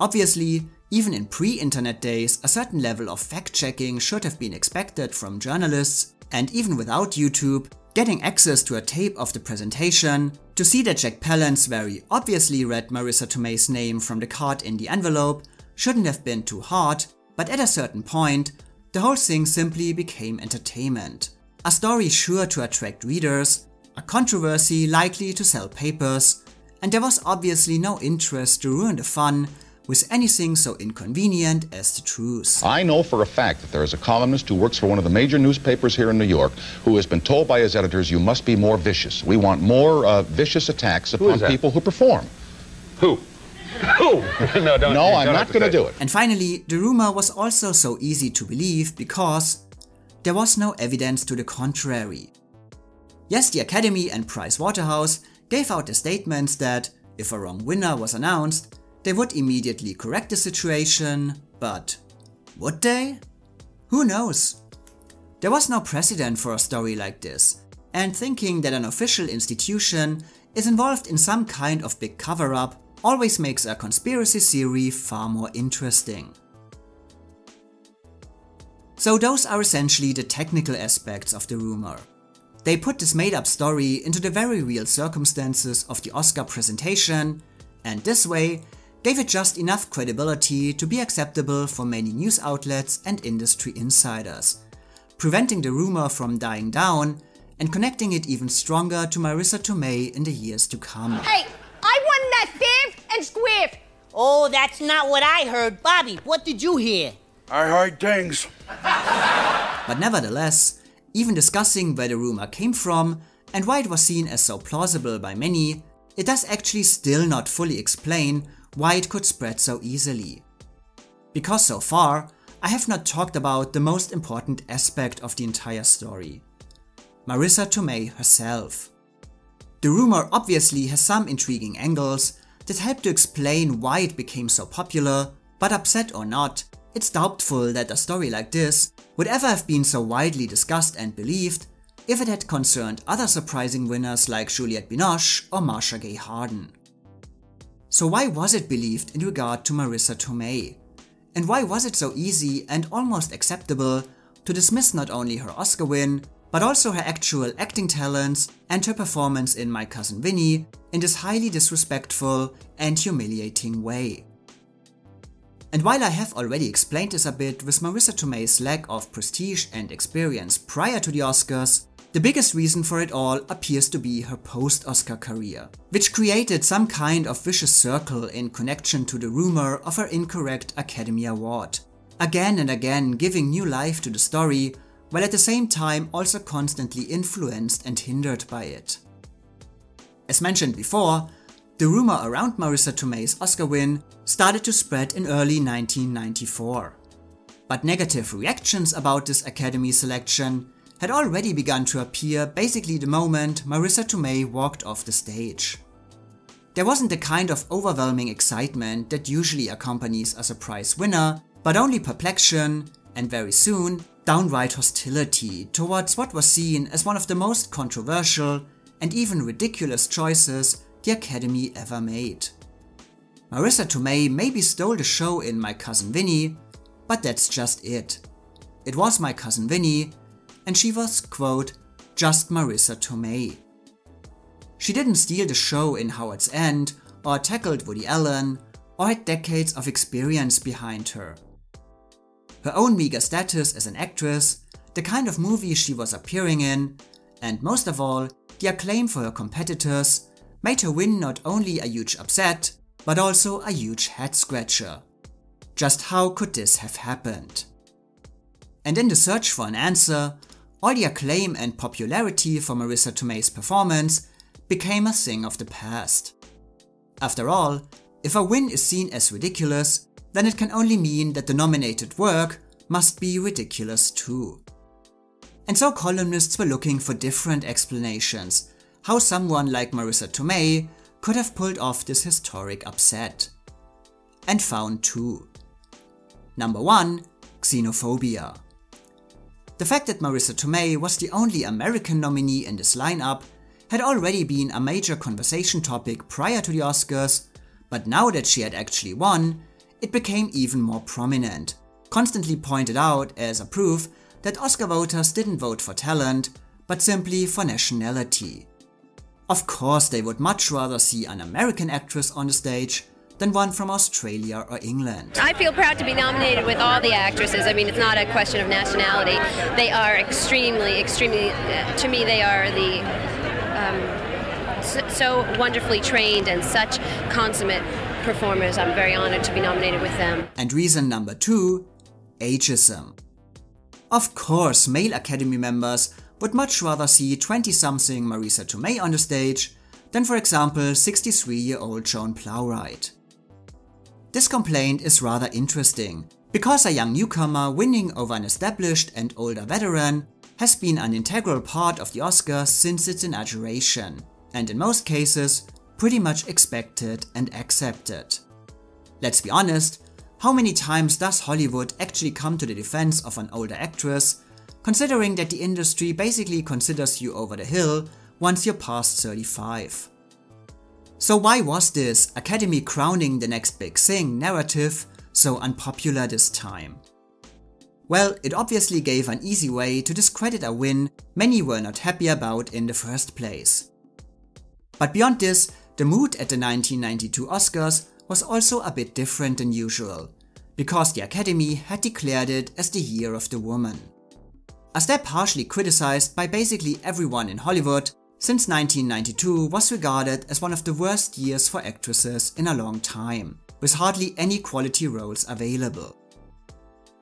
Obviously, even in pre-internet days, a certain level of fact-checking should have been expected from journalists, and even without YouTube, getting access to a tape of the presentation, to see that Jack Palance very obviously read Marisa Tomei's name from the card in the envelope shouldn't have been too hard, but at a certain point, the whole thing simply became entertainment. A story sure to attract readers, a controversy likely to sell papers, and there was obviously no interest to ruin the fun with anything so inconvenient as the truth. I know for a fact that there is a columnist who works for one of the major newspapers here in New York who has been told by his editors, you must be more vicious. We want more vicious attacks upon people who perform. Who? Who? No, I'm not going to do it. And finally, the rumor was also so easy to believe because there was no evidence to the contrary. Yes, the Academy and Price Waterhouse gave out the statements that, if a wrong winner was announced, they would immediately correct the situation, but would they? Who knows? There was no precedent for a story like this, and thinking that an official institution is involved in some kind of big cover-up always makes a conspiracy theory far more interesting. So those are essentially the technical aspects of the rumor. They put this made-up story into the very real circumstances of the Oscar presentation, and this way gave it just enough credibility to be acceptable for many news outlets and industry insiders, preventing the rumor from dying down and connecting it even stronger to Marisa Tomei in the years to come. Hey, I won that fifth and squiff. Oh, that's not what I heard. Bobby, what did you hear? I heard things. But nevertheless, even discussing where the rumor came from and why it was seen as so plausible by many, it does actually still not fully explain why it could spread so easily. Because so far, I have not talked about the most important aspect of the entire story: Marisa Tomei herself. The rumor obviously has some intriguing angles that help to explain why it became so popular, but upset or not, it's doubtful that a story like this would ever have been so widely discussed and believed if it had concerned other surprising winners like Juliette Binoche or Marsha Gay Harden. So why was it believed in regard to Marisa Tomei? And why was it so easy and almost acceptable to dismiss not only her Oscar win, but also her actual acting talents and her performance in My Cousin Vinny in this highly disrespectful and humiliating way? And while I have already explained this a bit with Marisa Tomei's lack of prestige and experience prior to the Oscars, the biggest reason for it all appears to be her post-Oscar career, which created some kind of vicious circle in connection to the rumor of her incorrect Academy Award, again and again giving new life to the story, while at the same time also constantly influenced and hindered by it. As mentioned before, the rumor around Marisa Tomei's Oscar win started to spread in early 1994. But negative reactions about this Academy selection had already begun to appear basically the moment Marisa Tomei walked off the stage. There wasn't the kind of overwhelming excitement that usually accompanies a surprise winner, but only perplexion and very soon downright hostility towards what was seen as one of the most controversial and even ridiculous choices the Academy ever made. Marisa Tomei maybe stole the show in My Cousin Vinny, but that's just it. It was My Cousin Vinny, and she was, quote, just Marisa Tomei. She didn't steal the show in Howard's End, or tackled Woody Allen, or had decades of experience behind her. Her own meager status as an actress, the kind of movies she was appearing in, and most of all, the acclaim for her competitors, made her win not only a huge upset, but also a huge head-scratcher. Just how could this have happened? And in the search for an answer, all the acclaim and popularity for Marisa Tomei's performance became a thing of the past. After all, if a win is seen as ridiculous, then it can only mean that the nominated work must be ridiculous too. And so columnists were looking for different explanations how someone like Marisa Tomei could have pulled off this historic upset. And found two. Number 1, xenophobia. The fact that Marisa Tomei was the only American nominee in this lineup had already been a major conversation topic prior to the Oscars, but now that she had actually won, it became even more prominent, constantly pointed out as a proof that Oscar voters didn't vote for talent, but simply for nationality. Of course, they would much rather see an American actress on the stage than one from Australia or England. I feel proud to be nominated with all the actresses. I mean, it's not a question of nationality. They are extremely, to me, they are the so wonderfully trained and such consummate performers. I'm very honored to be nominated with them. And reason number 2, ageism. Of course, male Academy members would much rather see 20-something Marisa Tomei on the stage than, for example, 63-year-old Joan Plowright. This complaint is rather interesting, because a young newcomer winning over an established and older veteran has been an integral part of the Oscars since its inauguration, and in most cases, pretty much expected and accepted. Let's be honest, how many times does Hollywood actually come to the defense of an older actress, considering that the industry basically considers you over the hill once you're past 35? So why was this Academy crowning the next big thing narrative so unpopular this time? Well, it obviously gave an easy way to discredit a win many were not happy about in the first place. But beyond this, the mood at the 1992 Oscars was also a bit different than usual, because the Academy had declared it as the Year of the Woman. A step harshly criticized by basically everyone in Hollywood, since 1992 was regarded as one of the worst years for actresses in a long time, with hardly any quality roles available.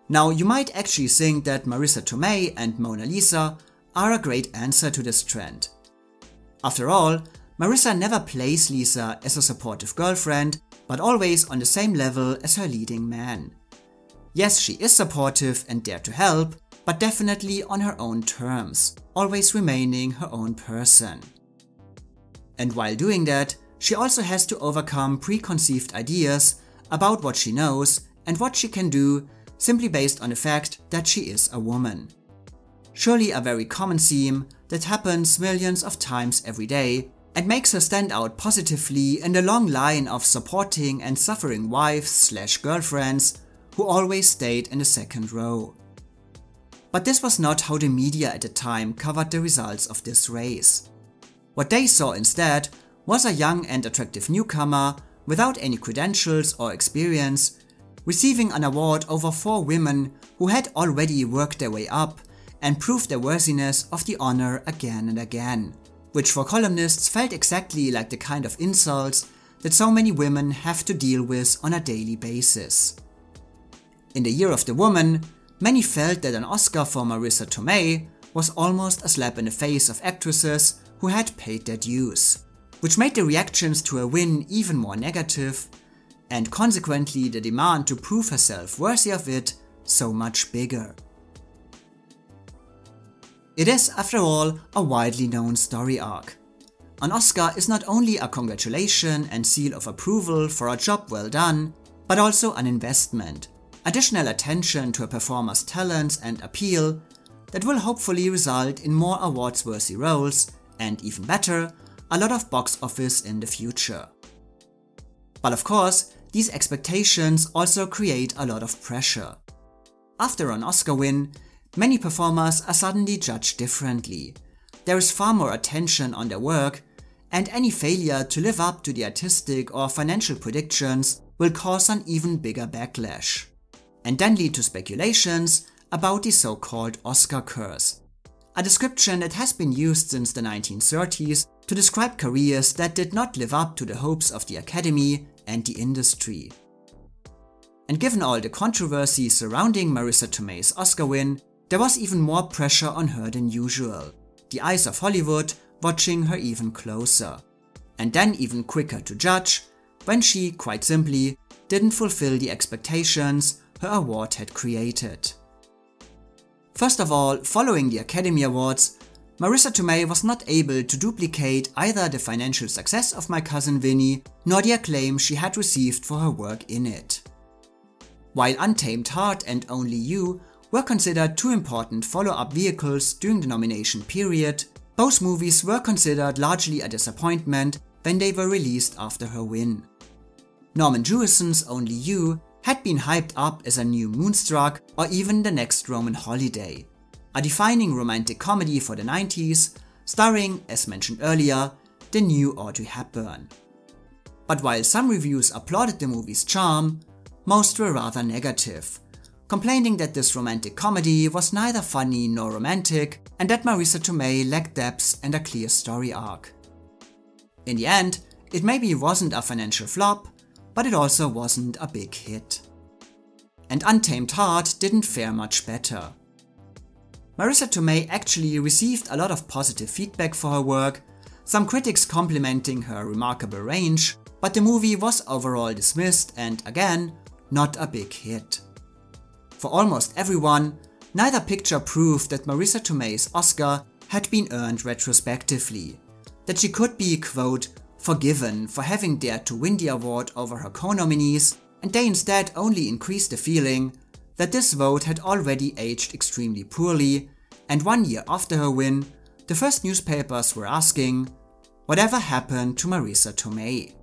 Now, you might actually think that Marisa Tomei and Mona Lisa are a great answer to this trend. After all, Marisa never plays Lisa as a supportive girlfriend, but always on the same level as her leading man. Yes, she is supportive and dare to help, but definitely on her own terms, always remaining her own person. And while doing that, she also has to overcome preconceived ideas about what she knows and what she can do simply based on the fact that she is a woman. Surely a very common theme that happens millions of times every day and makes her stand out positively in the long line of supporting and suffering wives/girlfriends who always stayed in the second row. But this was not how the media at the time covered the results of this race. What they saw instead was a young and attractive newcomer without any credentials or experience receiving an award over 4 women who had already worked their way up and proved their worthiness of the honor again and again, which for columnists felt exactly like the kind of insults that so many women have to deal with on a daily basis. In the Year of the Woman, many felt that an Oscar for Marisa Tomei was almost a slap in the face of actresses who had paid their dues, which made the reactions to her win even more negative, and consequently the demand to prove herself worthy of it so much bigger. It is, after all, a widely known story arc. An Oscar is not only a congratulation and seal of approval for a job well done, but also an investment, additional attention to a performer's talents and appeal that will hopefully result in more awards-worthy roles and, even better, a lot of box office in the future. But of course, these expectations also create a lot of pressure. After an Oscar win, many performers are suddenly judged differently. There is far more attention on their work, and any failure to live up to the artistic or financial predictions will cause an even bigger backlash, and then lead to speculations about the so-called Oscar curse, a description that has been used since the 1930s to describe careers that did not live up to the hopes of the Academy and the industry. And given all the controversy surrounding Marisa Tomei's Oscar win, there was even more pressure on her than usual, the eyes of Hollywood watching her even closer, and then even quicker to judge when she, quite simply, didn't fulfill the expectations her award had created. First of all, following the Academy Awards, Marisa Tomei was not able to duplicate either the financial success of My Cousin Vinny nor the acclaim she had received for her work in it. While Untamed Heart and Only You were considered 2 important follow-up vehicles during the nomination period, both movies were considered largely a disappointment when they were released after her win. Norman Jewison's Only You had been hyped up as a new Moonstruck or even The Next Roman Holiday, a defining romantic comedy for the 90s, starring, as mentioned earlier, the new Audrey Hepburn. But while some reviews applauded the movie's charm, most were rather negative, complaining that this romantic comedy was neither funny nor romantic and that Marisa Tomei lacked depth and a clear story arc. In the end, it maybe wasn't a financial flop, but it also wasn't a big hit. And Untamed Heart didn't fare much better. Marisa Tomei actually received a lot of positive feedback for her work, some critics complimenting her remarkable range, but the movie was overall dismissed and, again, not a big hit. For almost everyone, neither picture proved that Marisa Tomei's Oscar had been earned retrospectively, that she could be, quote, forgiven for having dared to win the award over her co-nominees, and they instead only increased the feeling that this vote had already aged extremely poorly, and 1 year after her win, the first newspapers were asking, whatever happened to Marisa Tomei?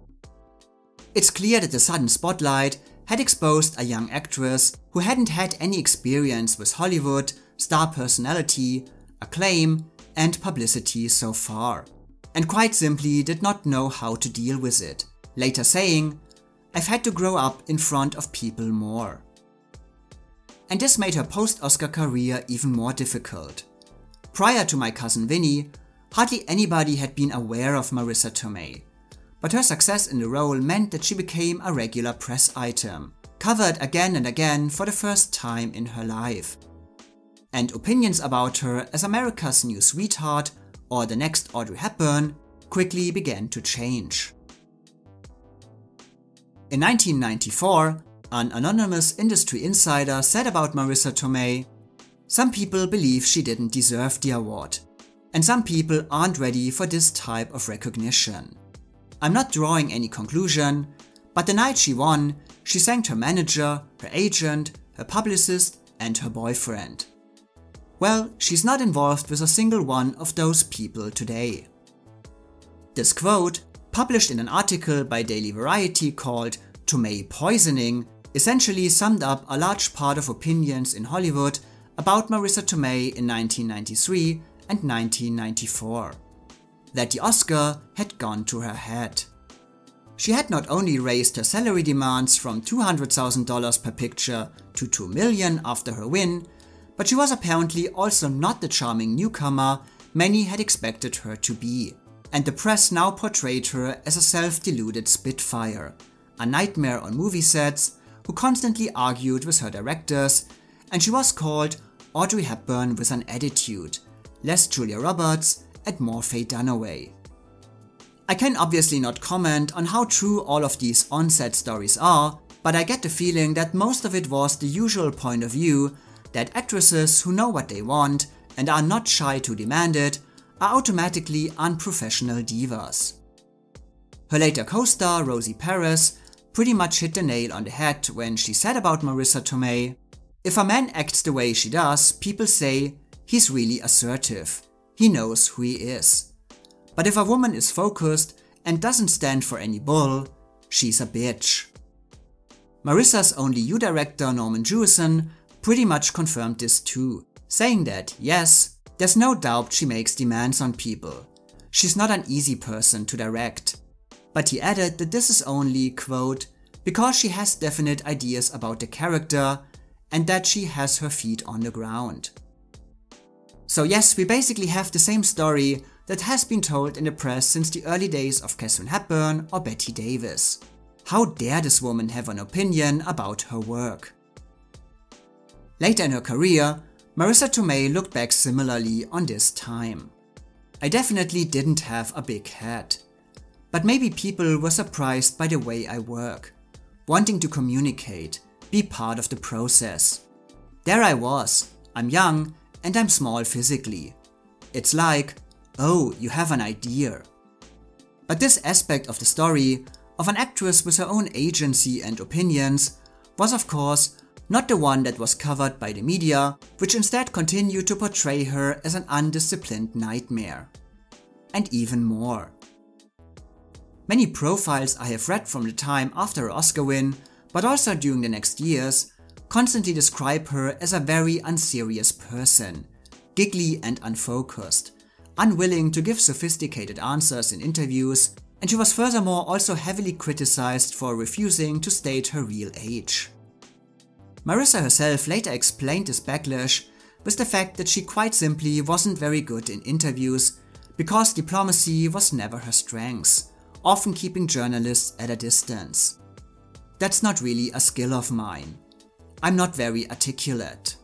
It's clear that the sudden spotlight had exposed a young actress who hadn't had any experience with Hollywood, star personality, acclaim, and publicity so far, and quite simply did not know how to deal with it, later saying, "I've had to grow up in front of people more." And this made her post-Oscar career even more difficult. Prior to My Cousin Vinny, hardly anybody had been aware of Marisa Tomei, but her success in the role meant that she became a regular press item, covered again and again for the first time in her life. And opinions about her as America's new sweetheart or the next Audrey Hepburn quickly began to change. In 1994, an anonymous industry insider said about Marisa Tomei, "Some people believe she didn't deserve the award, and some people aren't ready for this type of recognition. I'm not drawing any conclusion, but the night she won, she thanked her manager, her agent, her publicist, and her boyfriend. Well, she's not involved with a single one of those people today. This quote, published in an article by Daily Variety called "Tomei Poisoning," essentially summed up a large part of opinions in Hollywood about Marisa Tomei in 1993 and 1994. That the Oscar had gone to her head. She had not only raised her salary demands from $200,000 per picture to $2 million after her win, but she was apparently also not the charming newcomer many had expected her to be. And the press now portrayed her as a self-deluded spitfire, a nightmare on movie sets who constantly argued with her directors, and she was called Audrey Hepburn with an attitude, less Julia Roberts and more Faye Dunaway. I can obviously not comment on how true all of these on-set stories are, but I get the feeling that most of it was the usual point of view that actresses who know what they want and are not shy to demand it are automatically unprofessional divas. Her later co-star Rosie Perez pretty much hit the nail on the head when she said about Marisa Tomei, "If a man acts the way she does, people say, he's really assertive, he knows who he is. But if a woman is focused and doesn't stand for any bull, she's a bitch." Marisa's only U director Norman Jewison pretty much confirmed this too, saying that yes, there's no doubt she makes demands on people. She's not an easy person to direct. But he added that this is only, quote, because she has definite ideas about the character and that she has her feet on the ground. So yes, we basically have the same story that has been told in the press since the early days of Katharine Hepburn or Bette Davis. How dare this woman have an opinion about her work? Later in her career, Marisa Tomei looked back similarly on this time. "I definitely didn't have a big head. But maybe people were surprised by the way I work, wanting to communicate, be part of the process. There I was, I'm young and I'm small physically. It's like, oh, you have an idea." But this aspect of the story, of an actress with her own agency and opinions, was of course not the one that was covered by the media, which instead continued to portray her as an undisciplined nightmare. And even more. Many profiles I have read from the time after her Oscar win, but also during the next years, constantly describe her as a very unserious person, giggly and unfocused, unwilling to give sophisticated answers in interviews, and she was furthermore also heavily criticized for refusing to state her real age. Marisa herself later explained this backlash with the fact that she quite simply wasn't very good in interviews because diplomacy was never her strength, often keeping journalists at a distance. "That's not really a skill of mine. I'm not very articulate."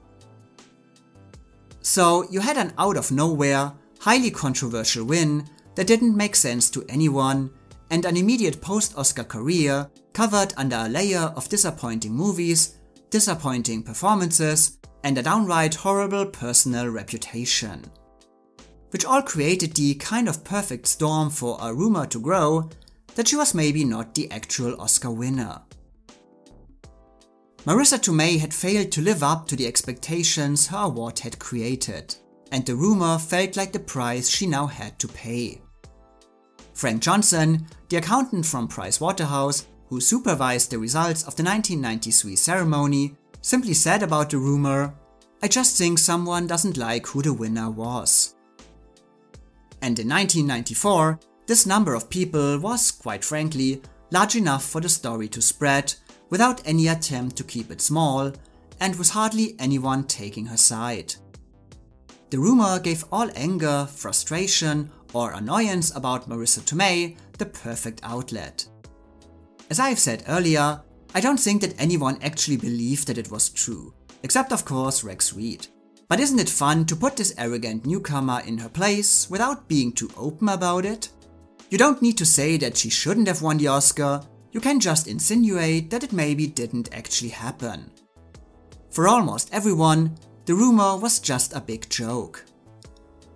So you had an out of nowhere, highly controversial win that didn't make sense to anyone, and an immediate post-Oscar career covered under a layer of disappointing movies, disappointing performances, and a downright horrible personal reputation. Which all created the kind of perfect storm for a rumor to grow that she was maybe not the actual Oscar winner. Marisa Tomei had failed to live up to the expectations her award had created, and the rumor felt like the price she now had to pay. Frank Johnson, the accountant from Pricewaterhouse, who supervised the results of the 1993 ceremony, simply said about the rumor, "I just think someone doesn't like who the winner was." And in 1994, this number of people was, quite frankly, large enough for the story to spread without any attempt to keep it small, and with hardly anyone taking her side. The rumor gave all anger, frustration, or annoyance about Marisa Tomei the perfect outlet. As I've said earlier, I don't think that anyone actually believed that it was true, except of course Rex Reed. But isn't it fun to put this arrogant newcomer in her place without being too open about it? You don't need to say that she shouldn't have won the Oscar, you can just insinuate that it maybe didn't actually happen. For almost everyone, the rumor was just a big joke.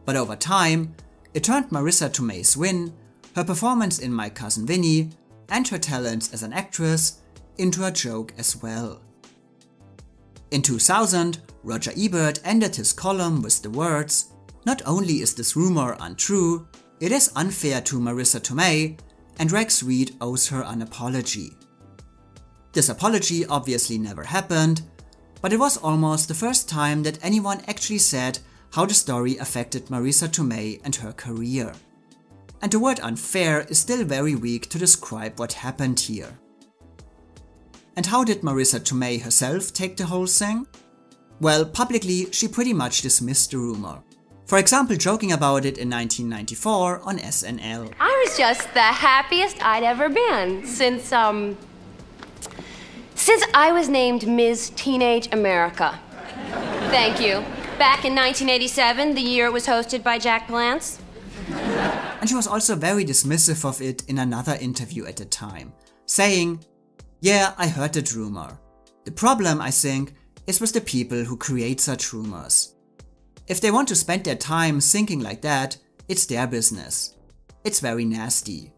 But over time, it turned Marisa Tomei's win, her performance in My Cousin Vinny, and her talents as an actress into a joke as well. In 2000, Roger Ebert ended his column with the words, "Not only is this rumor untrue, it is unfair to Marisa Tomei, and Rex Reed owes her an apology." This apology obviously never happened, but it was almost the first time that anyone actually said how the story affected Marisa Tomei and her career. And the word unfair is still very weak to describe what happened here. And how did Marisa Tomei herself take the whole thing? Well, publicly she pretty much dismissed the rumor. For example, joking about it in 1994 on SNL. I was just the happiest I'd ever been since I was named Ms. Teenage America. Thank you. Back in 1987, the year it was hosted by Jack Palance. And she was also very dismissive of it in another interview at the time, saying, "Yeah, I heard that rumor. The problem, I think, is with the people who create such rumors. If they want to spend their time thinking like that, it's their business. It's very nasty.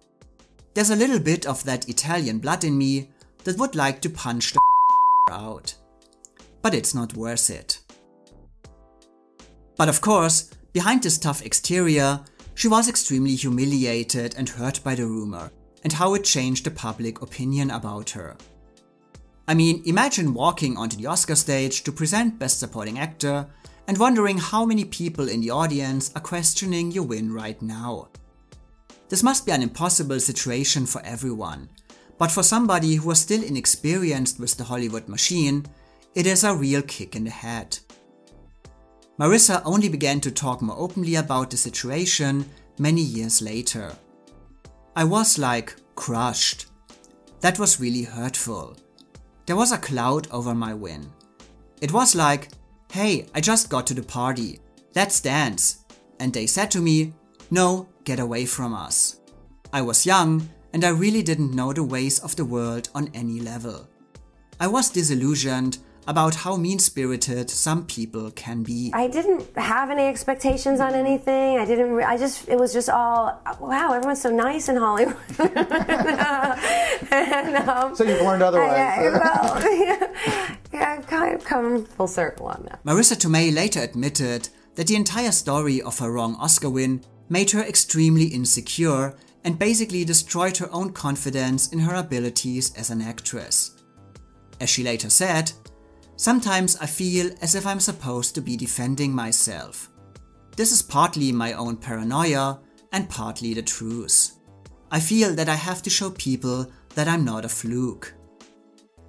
There's a little bit of that Italian blood in me that would like to punch the out. But it's not worth it." But of course, behind this tough exterior, she was extremely humiliated and hurt by the rumor and how it changed the public opinion about her. I mean, imagine walking onto the Oscar stage to present Best Supporting Actor and wondering how many people in the audience are questioning your win right now. This must be an impossible situation for everyone, but for somebody who was still inexperienced with the Hollywood machine, it is a real kick in the head. Marisa only began to talk more openly about the situation many years later. "I was like, crushed. That was really hurtful. There was a cloud over my win. It was like, hey, I just got to the party. Let's dance. And they said to me, no, get away from us. I was young and I really didn't know the ways of the world on any level. I was disillusioned about how mean-spirited some people can be." I didn't have any expectations on anything. It was just all, wow, everyone's so nice in Hollywood. So you've learned otherwise. I've kind of come full circle on that. Marisa Tomei later admitted that the entire story of her wrong Oscar win made her extremely insecure and basically destroyed her own confidence in her abilities as an actress. As she later said, "Sometimes I feel as if I'm supposed to be defending myself. This is partly my own paranoia and partly the truth. I feel that I have to show people that I'm not a fluke."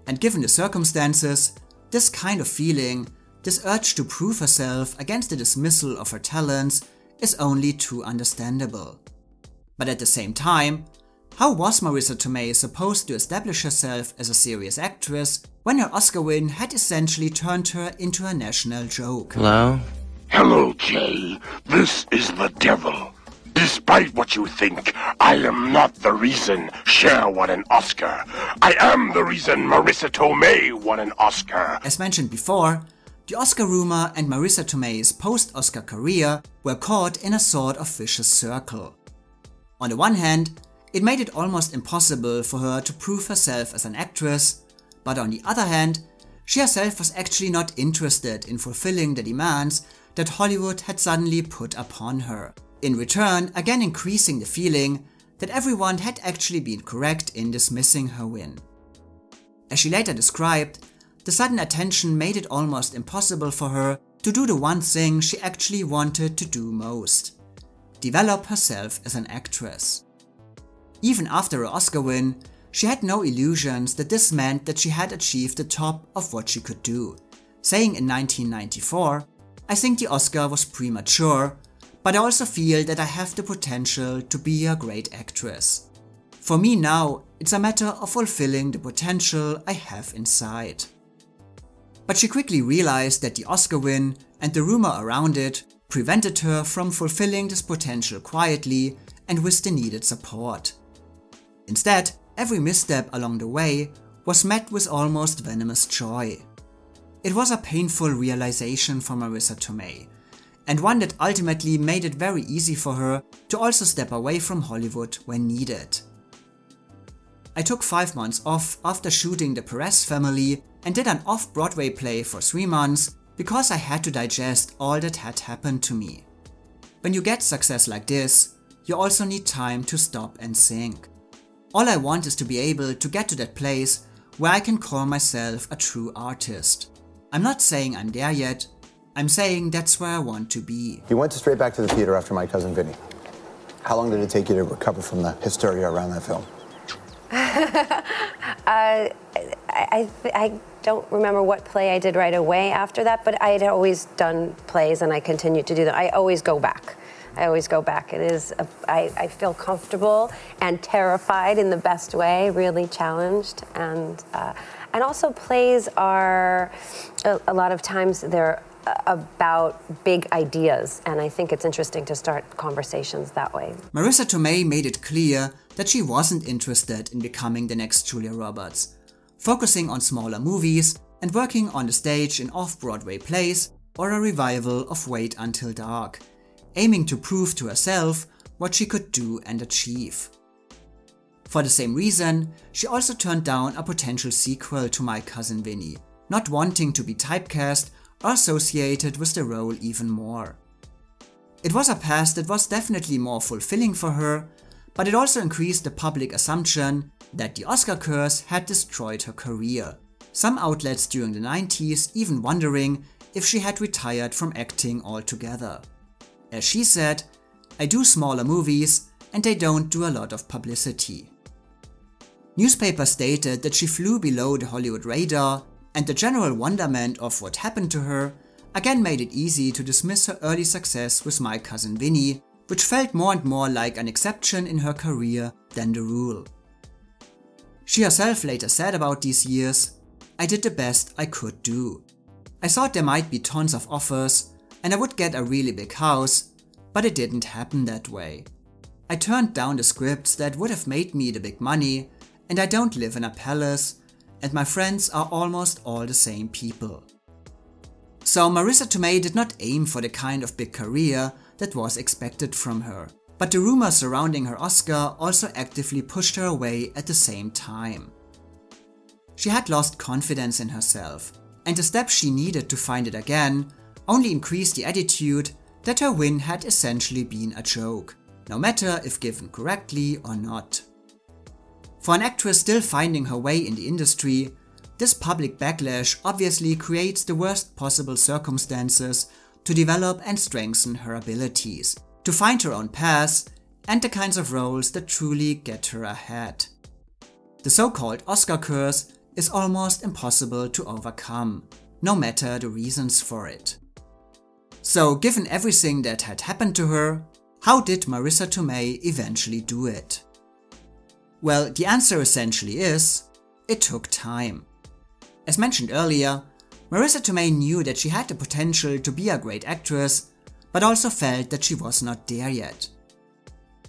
And given the circumstances, this kind of feeling, this urge to prove herself against the dismissal of her talents, is only too understandable. But at the same time, how was Marisa Tomei supposed to establish herself as a serious actress when her Oscar win had essentially turned her into a national joke? Hello? Hello, Jay. This is the devil. Despite what you think, I am not the reason Cher won an Oscar. I am the reason Marisa Tomei won an Oscar. As mentioned before, the Oscar rumor and Marisa Tomei's post-Oscar career were caught in a sort of vicious circle. On the one hand, it made it almost impossible for her to prove herself as an actress, but on the other hand, she herself was actually not interested in fulfilling the demands that Hollywood had suddenly put upon her, in return again increasing the feeling that everyone had actually been correct in dismissing her win. As she later described, the sudden attention made it almost impossible for her to do the one thing she actually wanted to do most: develop herself as an actress. Even after her Oscar win, she had no illusions that this meant that she had achieved the top of what she could do, saying in 1994, "I think the Oscar was premature, but I also feel that I have the potential to be a great actress. For me now, it's a matter of fulfilling the potential I have inside." But she quickly realized that the Oscar win and the rumor around it prevented her from fulfilling this potential quietly and with the needed support. Instead, every misstep along the way was met with almost venomous joy. It was a painful realization for Marisa Tomei, and one that ultimately made it very easy for her to also step away from Hollywood when needed. I took 5 months off after shooting The Perez Family and did an off-Broadway play for 3 months because I had to digest all that had happened to me. When you get success like this, you also need time to stop and think. All I want is to be able to get to that place where I can call myself a true artist. I'm not saying I'm there yet, I'm saying that's where I want to be. You went straight back to the theater after My Cousin Vinny. How long did it take you to recover from the hysteria around that film? I don't remember what play I did right away after that, but I had always done plays and I continued to do them. I always go back. It is, I feel comfortable and terrified in the best way, really challenged. And also plays are, a lot of times they're about big ideas, and I think it's interesting to start conversations that way. Marisa Tomei made it clear that she wasn't interested in becoming the next Julia Roberts, focusing on smaller movies and working on the stage in off-Broadway plays or a revival of Wait Until Dark, aiming to prove to herself what she could do and achieve. For the same reason, she also turned down a potential sequel to My Cousin Vinny, not wanting to be typecast or associated with the role even more. It was a past that was definitely more fulfilling for her, but it also increased the public assumption that the Oscar curse had destroyed her career. Some outlets during the 90s even wondering if she had retired from acting altogether. As she said, "I do smaller movies and they don't do a lot of publicity." Newspapers stated that she flew below the Hollywood radar, and the general wonderment of what happened to her again made it easy to dismiss her early success with My Cousin Vinny, which felt more and more like an exception in her career than the rule. She herself later said about these years, "I did the best I could do. I thought there might be tons of offers and I would get a really big house, but it didn't happen that way. I turned down the scripts that would have made me the big money, and I don't live in a palace, and my friends are almost all the same people." So Marisa Tomei did not aim for the kind of big career that was expected from her, but the rumors surrounding her Oscar also actively pushed her away at the same time. She had lost confidence in herself, and the steps she needed to find it again only increased the attitude that her win had essentially been a joke, no matter if given correctly or not. For an actress still finding her way in the industry, this public backlash obviously creates the worst possible circumstances to develop and strengthen her abilities, to find her own path and the kinds of roles that truly get her ahead. The so-called Oscar curse is almost impossible to overcome, no matter the reasons for it. So, given everything that had happened to her, how did Marisa Tomei eventually do it? Well, the answer essentially is, it took time. As mentioned earlier, Marisa Tomei knew that she had the potential to be a great actress, but also felt that she was not there yet.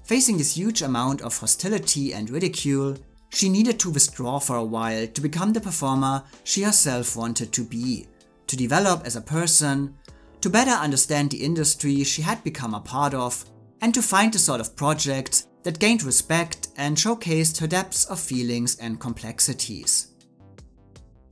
Facing this huge amount of hostility and ridicule, she needed to withdraw for a while to become the performer she herself wanted to be, to develop as a person, to better understand the industry she had become a part of, and to find the sort of projects that gained respect and showcased her depths of feelings and complexities.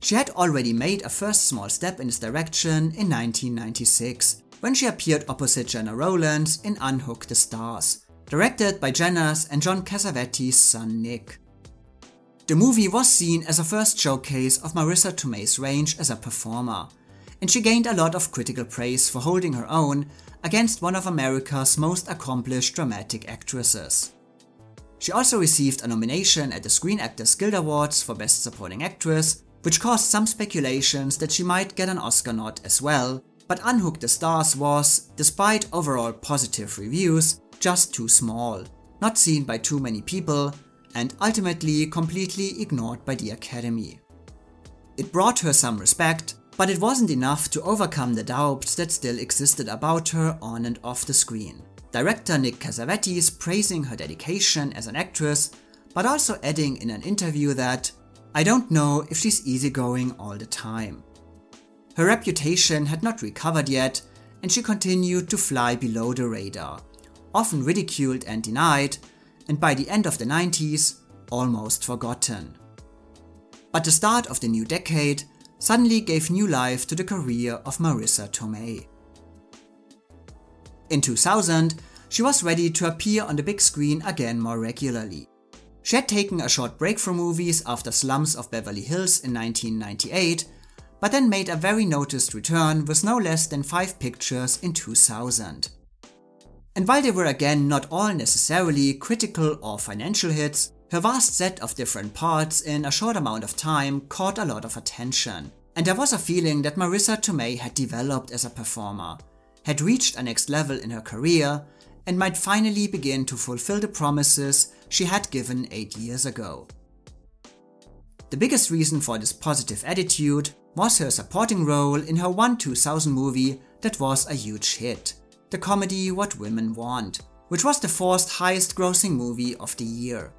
She had already made a first small step in this direction in 1996, when she appeared opposite Jenna Rowlands in Unhook the Stars, directed by Jenna's and John Cassavetes' son Nick. The movie was seen as a first showcase of Marisa Tomei's range as a performer, and she gained a lot of critical praise for holding her own against one of America's most accomplished dramatic actresses. She also received a nomination at the Screen Actors Guild Awards for Best Supporting Actress, which caused some speculations that she might get an Oscar nod as well, but Unhook the Stars was, despite overall positive reviews, just too small, not seen by too many people, and ultimately completely ignored by the Academy. It brought her some respect, but it wasn't enough to overcome the doubts that still existed about her on and off the screen. Director Nick Cassavetes praising her dedication as an actress, but also adding in an interview that, "I don't know if she's easygoing all the time." Her reputation had not recovered yet, and she continued to fly below the radar, often ridiculed and denied, and by the end of the 90s, almost forgotten. But the start of the new decade suddenly gave new life to the career of Marisa Tomei. In 2000, she was ready to appear on the big screen again more regularly. She had taken a short break from movies after Slums of Beverly Hills in 1998, but then made a very noticed return with no less than 5 pictures in 2000. And while they were again not all necessarily critical or financial hits, her vast set of different parts in a short amount of time caught a lot of attention. And there was a feeling that Marisa Tomei had developed as a performer, had reached a next level in her career, and might finally begin to fulfill the promises she had given 8 years ago. The biggest reason for this positive attitude was her supporting role in her 2000 movie that was a huge hit, the comedy What Women Want, which was the 4th highest grossing movie of the year.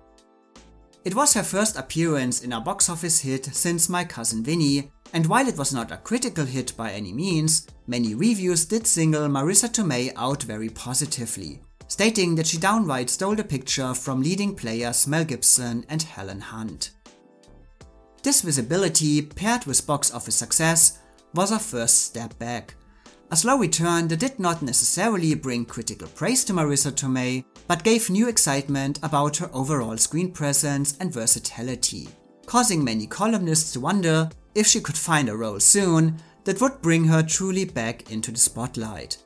It was her first appearance in a box office hit since My Cousin Vinny, and while it was not a critical hit by any means, many reviews did single Marisa Tomei out very positively, stating that she downright stole the picture from leading players Mel Gibson and Helen Hunt. This visibility, paired with box office success, was a first step back. A slow return that did not necessarily bring critical praise to Marisa Tomei, but gave new excitement about her overall screen presence and versatility, causing many columnists to wonder if she could find a role soon that would bring her truly back into the spotlight.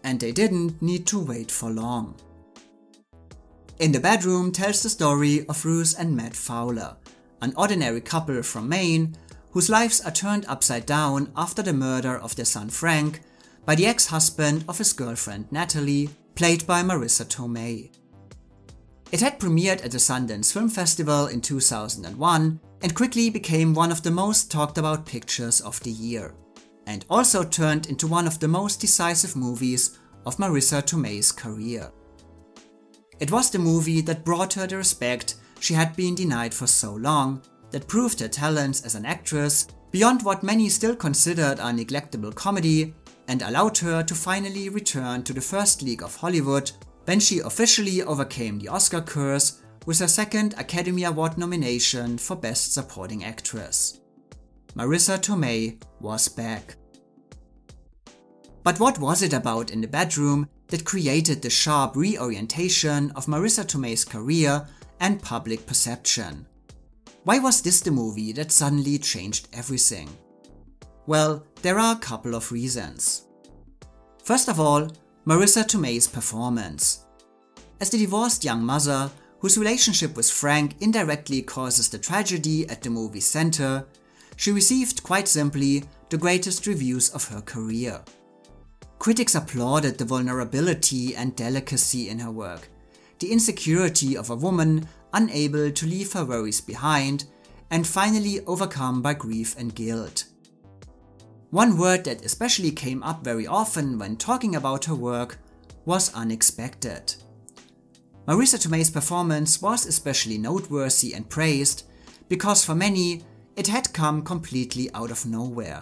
And they didn't need to wait for long. In the Bedroom tells the story of Ruth and Matt Fowler, an ordinary couple from Maine whose lives are turned upside down after the murder of their son Frank by the ex-husband of his girlfriend Natalie, played by Marisa Tomei. It had premiered at the Sundance Film Festival in 2001 and quickly became one of the most talked about pictures of the year, and also turned into one of the most decisive movies of Marisa Tomei's career. It was the movie that brought her the respect she had been denied for so long, that proved her talents as an actress beyond what many still considered a neglectable comedy, and allowed her to finally return to the first league of Hollywood when she officially overcame the Oscar curse with her 2nd Academy Award nomination for Best Supporting Actress. Marisa Tomei was back. But what was it about In the Bedroom that created the sharp reorientation of Marisa Tomei's career and public perception? Why was this the movie that suddenly changed everything? Well, there are a couple of reasons. First of all, Marisa Tomei's performance. As the divorced young mother, whose relationship with Frank indirectly causes the tragedy at the movie's center, she received quite simply the greatest reviews of her career. Critics applauded the vulnerability and delicacy in her work, the insecurity of a woman unable to leave her worries behind and finally overcome by grief and guilt. One word that especially came up very often when talking about her work was unexpected. Marisa Tomei's performance was especially noteworthy and praised because for many it had come completely out of nowhere,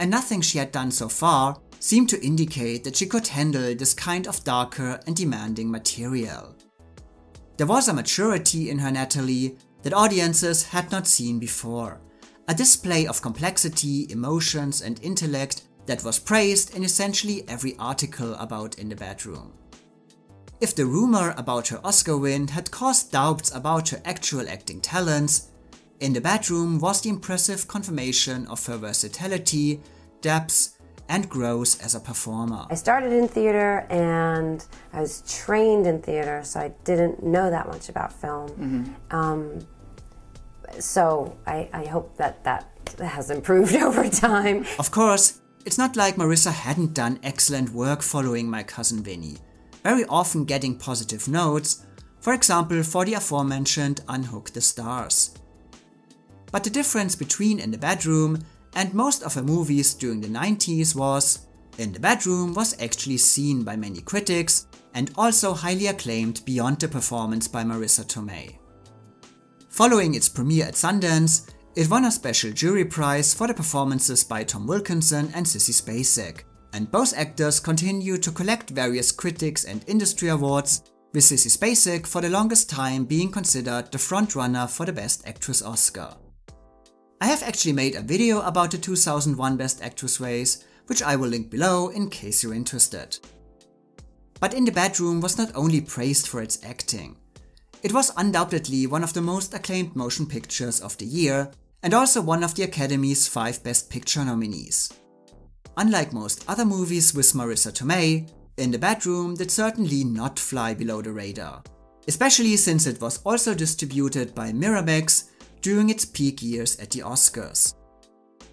and nothing she had done so far seemed to indicate that she could handle this kind of darker and demanding material. There was a maturity in her Natalie that audiences had not seen before, a display of complexity, emotions and intellect that was praised in essentially every article about In the Bedroom. If the rumor about her Oscar win had caused doubts about her actual acting talents, In the Bedroom was the impressive confirmation of her versatility, depth and growth as a performer. I started in theater and I was trained in theater, so I didn't know that much about film. So I hope that has improved over time. Of course, it's not like Marisa hadn't done excellent work following My Cousin Vinny, very often getting positive notes, for example for the aforementioned Unhook the Stars. But the difference between In the Bedroom and most of her movies during the 90s was, In the Bedroom was actually seen by many critics and also highly acclaimed beyond the performance by Marisa Tomei. Following its premiere at Sundance, it won a special jury prize for the performances by Tom Wilkinson and Sissy Spacek, and both actors continue to collect various critics and industry awards with Sissy Spacek for the longest time being considered the frontrunner for the Best Actress Oscar. I have actually made a video about the 2001 Best Actress race, which I will link below in case you're interested. But In the Bedroom was not only praised for its acting. It was undoubtedly one of the most acclaimed motion pictures of the year, and also one of the Academy's 5 Best Picture nominees. Unlike most other movies with Marisa Tomei, In the Bedroom did certainly not fly below the radar, especially since it was also distributed by Miramax during its peak years at the Oscars.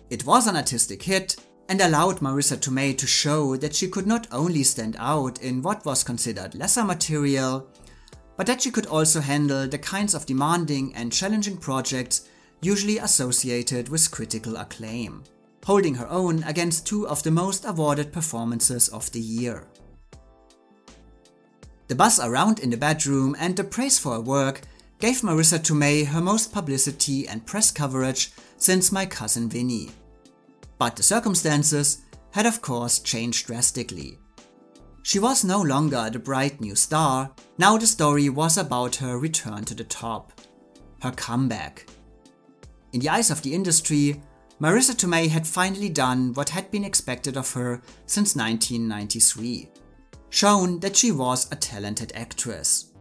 It was an artistic hit and allowed Marisa Tomei to show that she could not only stand out in what was considered lesser material, but that she could also handle the kinds of demanding and challenging projects usually associated with critical acclaim, holding her own against 2 of the most awarded performances of the year. The buzz around In the Bedroom and the praise for her work gave Marisa Tomei her most publicity and press coverage since My Cousin Vinny. But the circumstances had of course changed drastically. She was no longer the bright new star, now the story was about her return to the top, her comeback. In the eyes of the industry, Marisa Tomei had finally done what had been expected of her since 1993, shown that she was a talented actress.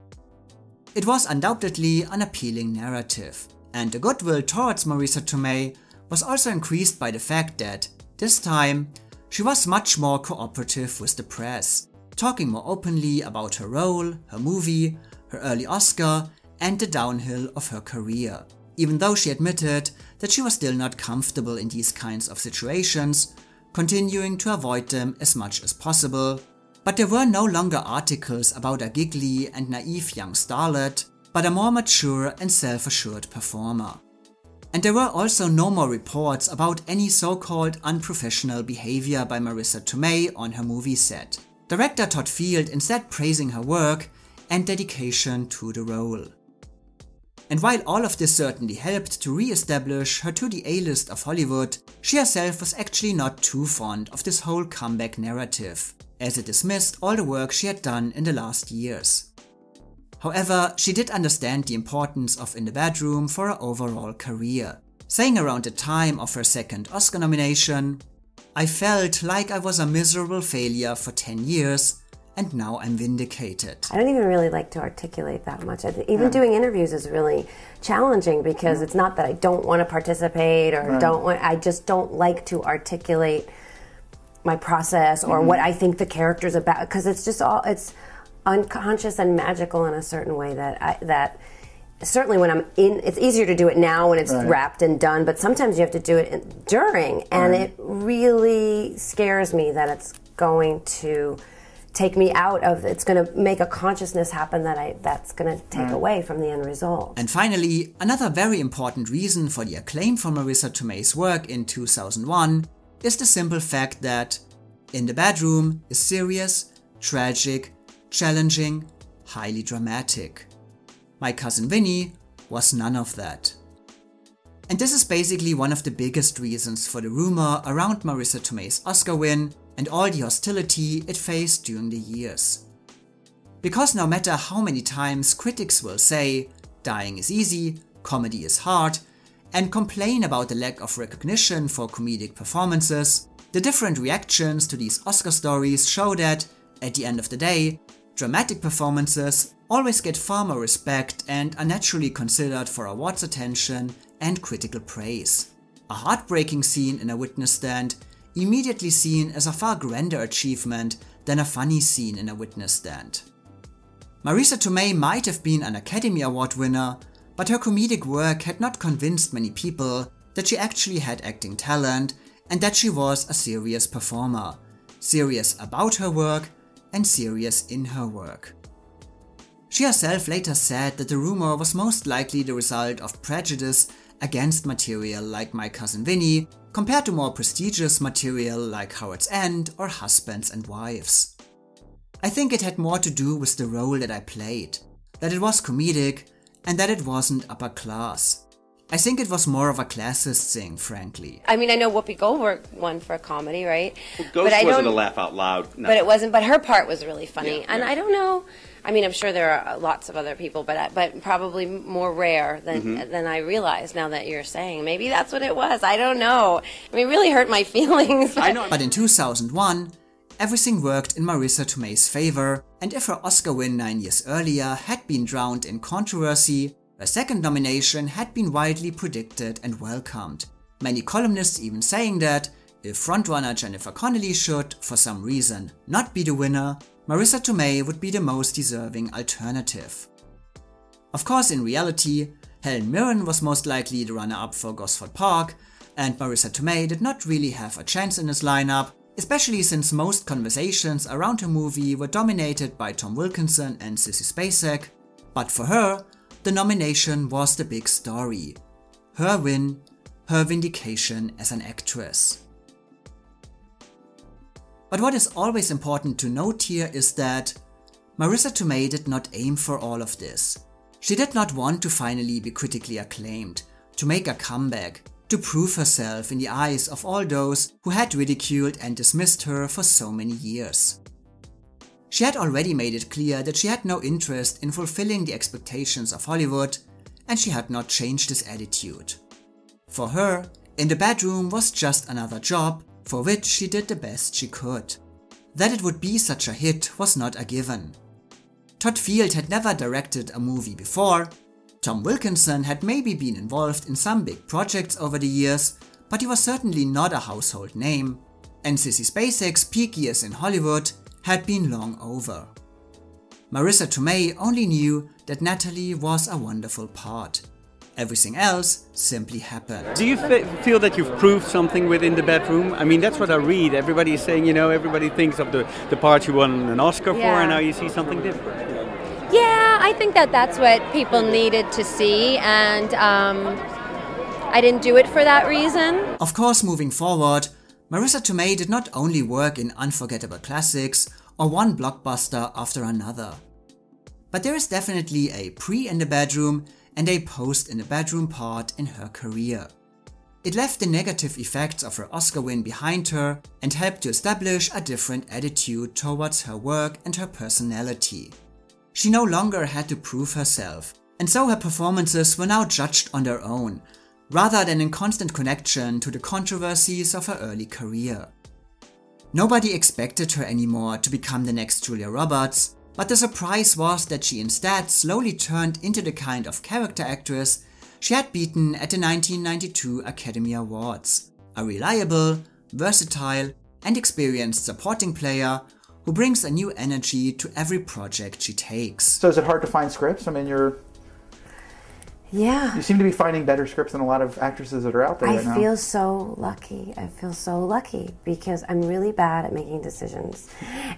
It was undoubtedly an appealing narrative, and the goodwill towards Marisa Tomei was also increased by the fact that, this time, she was much more cooperative with the press, talking more openly about her role, her movie, her early Oscar, and the downhill of her career, even though she admitted that she was still not comfortable in these kinds of situations, continuing to avoid them as much as possible. But there were no longer articles about a giggly and naive young starlet, but a more mature and self-assured performer. And there were also no more reports about any so-called unprofessional behavior by Marisa Tomei on her movie set. Director Todd Field instead praising her work and dedication to the role. And while all of this certainly helped to re-establish her to the A-list of Hollywood, she herself was actually not too fond of this whole comeback narrative, as it dismissed all the work she had done in the last years. However, she did understand the importance of In the Bedroom for her overall career, saying around the time of her second Oscar nomination, "I felt like I was a miserable failure for 10 years, and now I'm vindicated." I don't even really like to articulate that much. Even doing interviews is really challenging because it's not that I don't want to participate or I just don't like to articulate my process or what I think the character's about, because it's just it's unconscious and magical in a certain way that certainly when I'm in, it's easier to do it now when it's wrapped and done, but sometimes you have to do it during, and it really scares me that it's going to take me out of, it's going to make a consciousness happen that's going to take away from the end result. And finally, another very important reason for the acclaim for Marisa Tomei's work in 2001 is the simple fact that In the Bedroom is serious, tragic, challenging, highly dramatic. My Cousin Vinny was none of that. And this is basically one of the biggest reasons for the rumor around Marisa Tomei's Oscar win and all the hostility it faced during the years. Because no matter how many times critics will say, dying is easy, comedy is hard, and complain about the lack of recognition for comedic performances, the different reactions to these Oscar stories show that, at the end of the day, dramatic performances always get far more respect and are naturally considered for awards attention and critical praise. A heartbreaking scene in a witness stand immediately seen as a far grander achievement than a funny scene in a witness stand. Marisa Tomei might have been an Academy Award winner, but her comedic work had not convinced many people that she actually had acting talent and that she was a serious performer, serious about her work and serious in her work. She herself later said that the rumor was most likely the result of prejudice against material like My Cousin Vinny compared to more prestigious material like Howard's End or Husbands and Wives. I think it had more to do with the role that I played, that it was comedic and that it wasn't upper class. I think it was more of a classist thing, frankly. I mean, I know Whoopi Goldberg won for a comedy, right? Well, Ghost wasn't a laugh out loud. No. But it wasn't. But her part was really funny, and yeah. I don't know. I mean, I'm sure there are lots of other people, but probably more rare than I realize now that you're saying. Maybe that's what it was. I don't know. I mean, it really hurt my feelings. But in 2001, everything worked in Marisa Tomei's favor, and if her Oscar win 9 years earlier had been drowned in controversy, her second nomination had been widely predicted and welcomed. Many columnists even saying that, if frontrunner Jennifer Connelly should, for some reason, not be the winner, Marisa Tomei would be the most deserving alternative. Of course, in reality, Helen Mirren was most likely the runner-up for Gosford Park, and Marisa Tomei did not really have a chance in this lineup, especially since most conversations around her movie were dominated by Tom Wilkinson and Sissy Spacek. But for her, the nomination was the big story. Her win, her vindication as an actress. But what is always important to note here is that Marisa Tomei did not aim for all of this. She did not want to finally be critically acclaimed, to make a comeback, to prove herself in the eyes of all those who had ridiculed and dismissed her for so many years. She had already made it clear that she had no interest in fulfilling the expectations of Hollywood, and she had not changed this attitude. For her, In the Bedroom was just another job for which she did the best she could. That it would be such a hit was not a given. Todd Field had never directed a movie before. Tom Wilkinson had maybe been involved in some big projects over the years, but he was certainly not a household name. And Sissy Spacek's peak years in Hollywood had been long over. Marisa Tomei only knew that Natalie was a wonderful part. Everything else simply happened. Do you feel that you've proved something within the bedroom? I mean, that's what I read. Everybody is saying, you know, everybody thinks of the part you won an Oscar for, and now you see something different. Yeah, I think that's what people needed to see, and I didn't do it for that reason. Of course, moving forward, Marisa Tomei did not only work in unforgettable classics or one blockbuster after another. But there is definitely a pre in the bedroom and a post in the bedroom part in her career. It left the negative effects of her Oscar win behind her and helped to establish a different attitude towards her work and her personality. She no longer had to prove herself, and so her performances were now judged on their own, rather than in constant connection to the controversies of her early career. Nobody expected her anymore to become the next Julia Roberts, but the surprise was that she instead slowly turned into the kind of character actress she had beaten at the 1992 Academy Awards. A reliable, versatile, and experienced supporting player who brings a new energy to every project she takes. So is it hard to find scripts? I mean, you seem to be finding better scripts than a lot of actresses that are out there right now. I feel so lucky. I feel so lucky because I'm really bad at making decisions.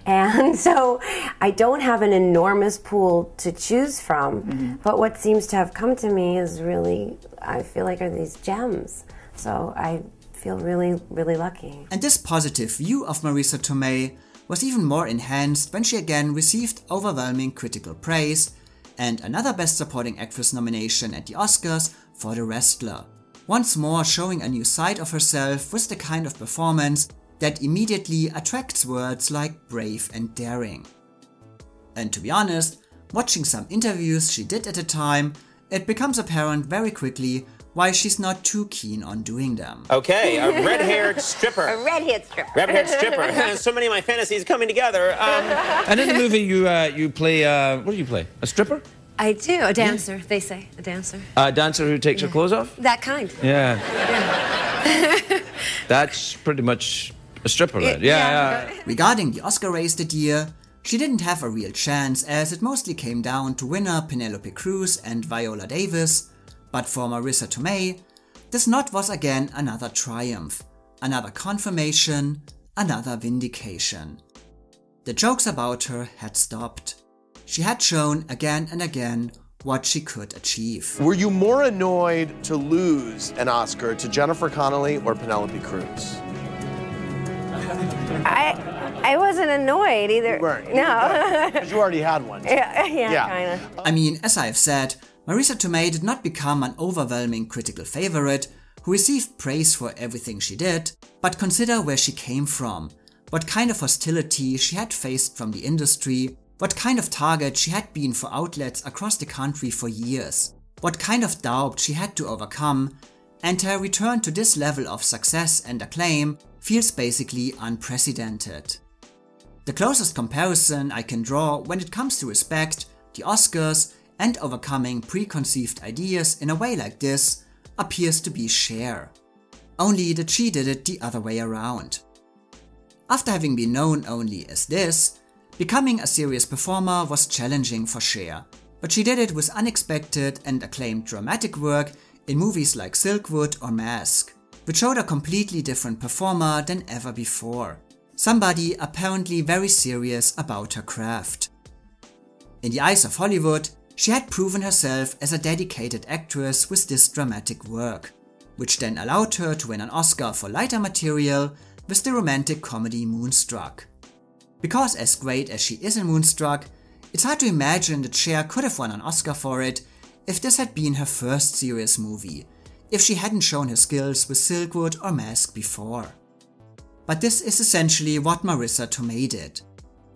And so I don't have an enormous pool to choose from, but what seems to have come to me is really, I feel like, are these gems. So I feel really, really lucky. And this positive view of Marisa Tomei was even more enhanced when she again received overwhelming critical praise and another Best Supporting Actress nomination at the Oscars for The Wrestler, once more showing a new side of herself with the kind of performance that immediately attracts words like brave and daring. And to be honest, watching some interviews she did at the time, it becomes apparent very quickly why she's not too keen on doing them. Okay, a red-haired stripper. A red-haired stripper. Red-haired stripper. So many of my fantasies coming together. And in the movie, you play, what do you play? A stripper? I do. A dancer, they say. A dancer. A dancer who takes her clothes off? That kind. Yeah. That's pretty much a stripper, then. Yeah. Regarding the Oscar race that year, she didn't have a real chance as it mostly came down to winner Penelope Cruz and Viola Davis. But for Marisa Tomei, this nod was again another triumph, another confirmation, another vindication. The jokes about her had stopped. She had shown again and again what she could achieve. Were you more annoyed to lose an Oscar to Jennifer Connelly or Penelope Cruz? I wasn't annoyed either. You weren't. No. Because you already had one. Yeah, kind of. I mean, as I have said, Marisa Tomei did not become an overwhelming critical favorite who received praise for everything she did, but consider where she came from, what kind of hostility she had faced from the industry, what kind of target she had been for outlets across the country for years, what kind of doubt she had to overcome, and her return to this level of success and acclaim feels basically unprecedented. The closest comparison I can draw when it comes to respect, the Oscars, and overcoming preconceived ideas in a way like this appears to be Cher. Only that she did it the other way around. After having been known only as this, becoming a serious performer was challenging for Cher, but she did it with unexpected and acclaimed dramatic work in movies like Silkwood or Mask, which showed a completely different performer than ever before. Somebody apparently very serious about her craft. In the eyes of Hollywood, she had proven herself as a dedicated actress with this dramatic work, which then allowed her to win an Oscar for lighter material with the romantic comedy Moonstruck. Because as great as she is in Moonstruck, it's hard to imagine that Cher could have won an Oscar for it if this had been her first serious movie, if she hadn't shown her skills with Silkwood or Mask before. But this is essentially what Marisa Tomei did,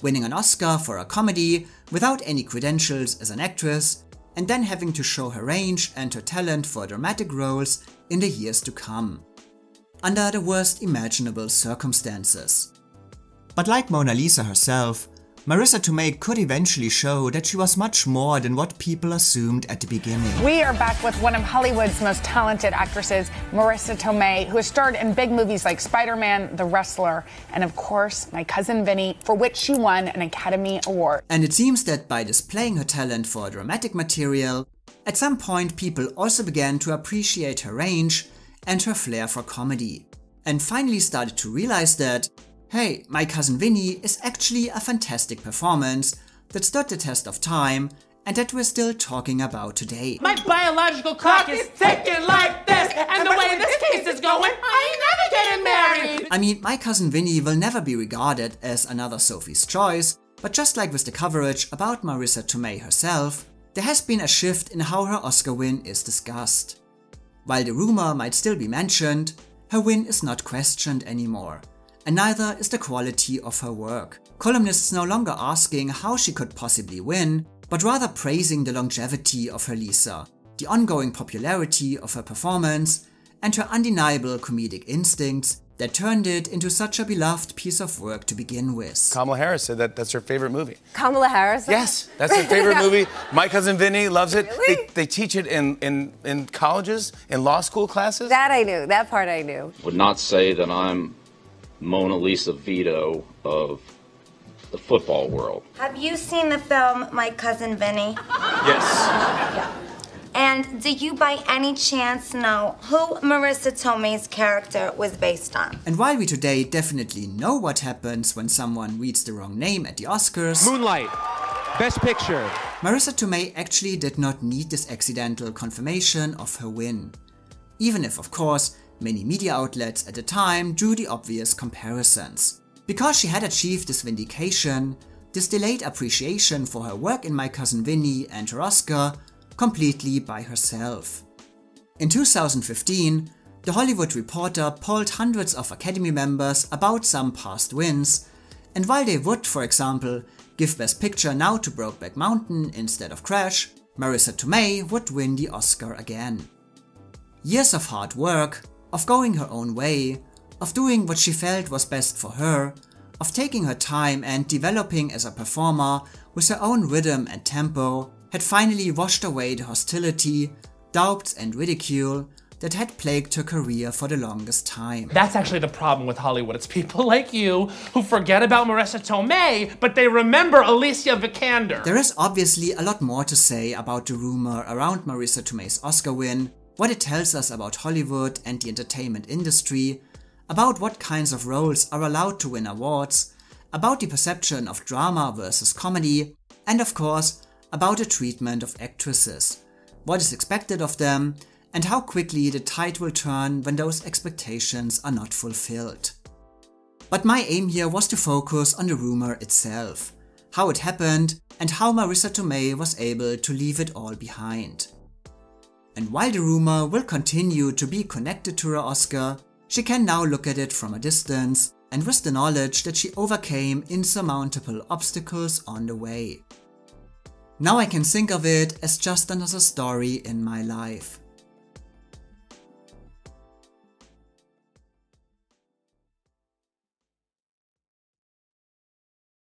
winning an Oscar for a comedy without any credentials as an actress, and then having to show her range and her talent for dramatic roles in the years to come, under the worst imaginable circumstances. But like Mona Lisa herself, Marisa Tomei could eventually show that she was much more than what people assumed at the beginning. We are back with one of Hollywood's most talented actresses, Marisa Tomei, who has starred in big movies like Spider-Man, The Wrestler, and of course, My Cousin Vinny, for which she won an Academy Award. And it seems that by displaying her talent for dramatic material, at some point people also began to appreciate her range and her flair for comedy, and finally started to realize that, hey, My Cousin Vinny is actually a fantastic performance that stood the test of time and that we're still talking about today. My biological clock is ticking like this, and the way this case is going, I ain't never getting married! I mean, My Cousin Vinny will never be regarded as another Sophie's Choice, but just like with the coverage about Marisa Tomei herself, there has been a shift in how her Oscar win is discussed. While the rumor might still be mentioned, her win is not questioned anymore. And neither is the quality of her work. Columnists no longer asking how she could possibly win, but rather praising the longevity of her Lisa, the ongoing popularity of her performance, and her undeniable comedic instincts that turned it into such a beloved piece of work to begin with. Kamala Harris said that that's her favorite movie. Kamala Harris? Yes, that's her favorite movie. My Cousin Vinny loves it. Really? They teach it in colleges, in law school classes. That I knew. That part I knew. Would not say that I'm Mona Lisa Vito of the football world. Have you seen the film My Cousin Vinny? Yes. And do you by any chance know who Marisa Tomei's character was based on? And while we today definitely know what happens when someone reads the wrong name at the Oscars, Moonlight, Best Picture. Marisa Tomei actually did not need this accidental confirmation of her win. Even if, of course, many media outlets at the time drew the obvious comparisons. Because she had achieved this vindication, this delayed appreciation for her work in My Cousin Vinny and her Oscar completely by herself. In 2015, The Hollywood Reporter polled hundreds of Academy members about some past wins, and while they would, for example, give Best Picture now to Brokeback Mountain instead of Crash, Marisa Tomei would win the Oscar again. Years of hard work, of going her own way, of doing what she felt was best for her, of taking her time and developing as a performer with her own rhythm and tempo, had finally washed away the hostility, doubts and ridicule that had plagued her career for the longest time. That's actually the problem with Hollywood. It's people like you who forget about Marisa Tomei, but they remember Alicia Vikander. There is obviously a lot more to say about the rumor around Marisa Tomei's Oscar win, what it tells us about Hollywood and the entertainment industry, about what kinds of roles are allowed to win awards, about the perception of drama versus comedy, and of course, about the treatment of actresses, what is expected of them, and how quickly the tide will turn when those expectations are not fulfilled. But my aim here was to focus on the rumor itself, how it happened, and how Marisa Tomei was able to leave it all behind. And while the rumor will continue to be connected to her Oscar, she can now look at it from a distance and with the knowledge that she overcame insurmountable obstacles on the way. Now I can think of it as just another story in my life.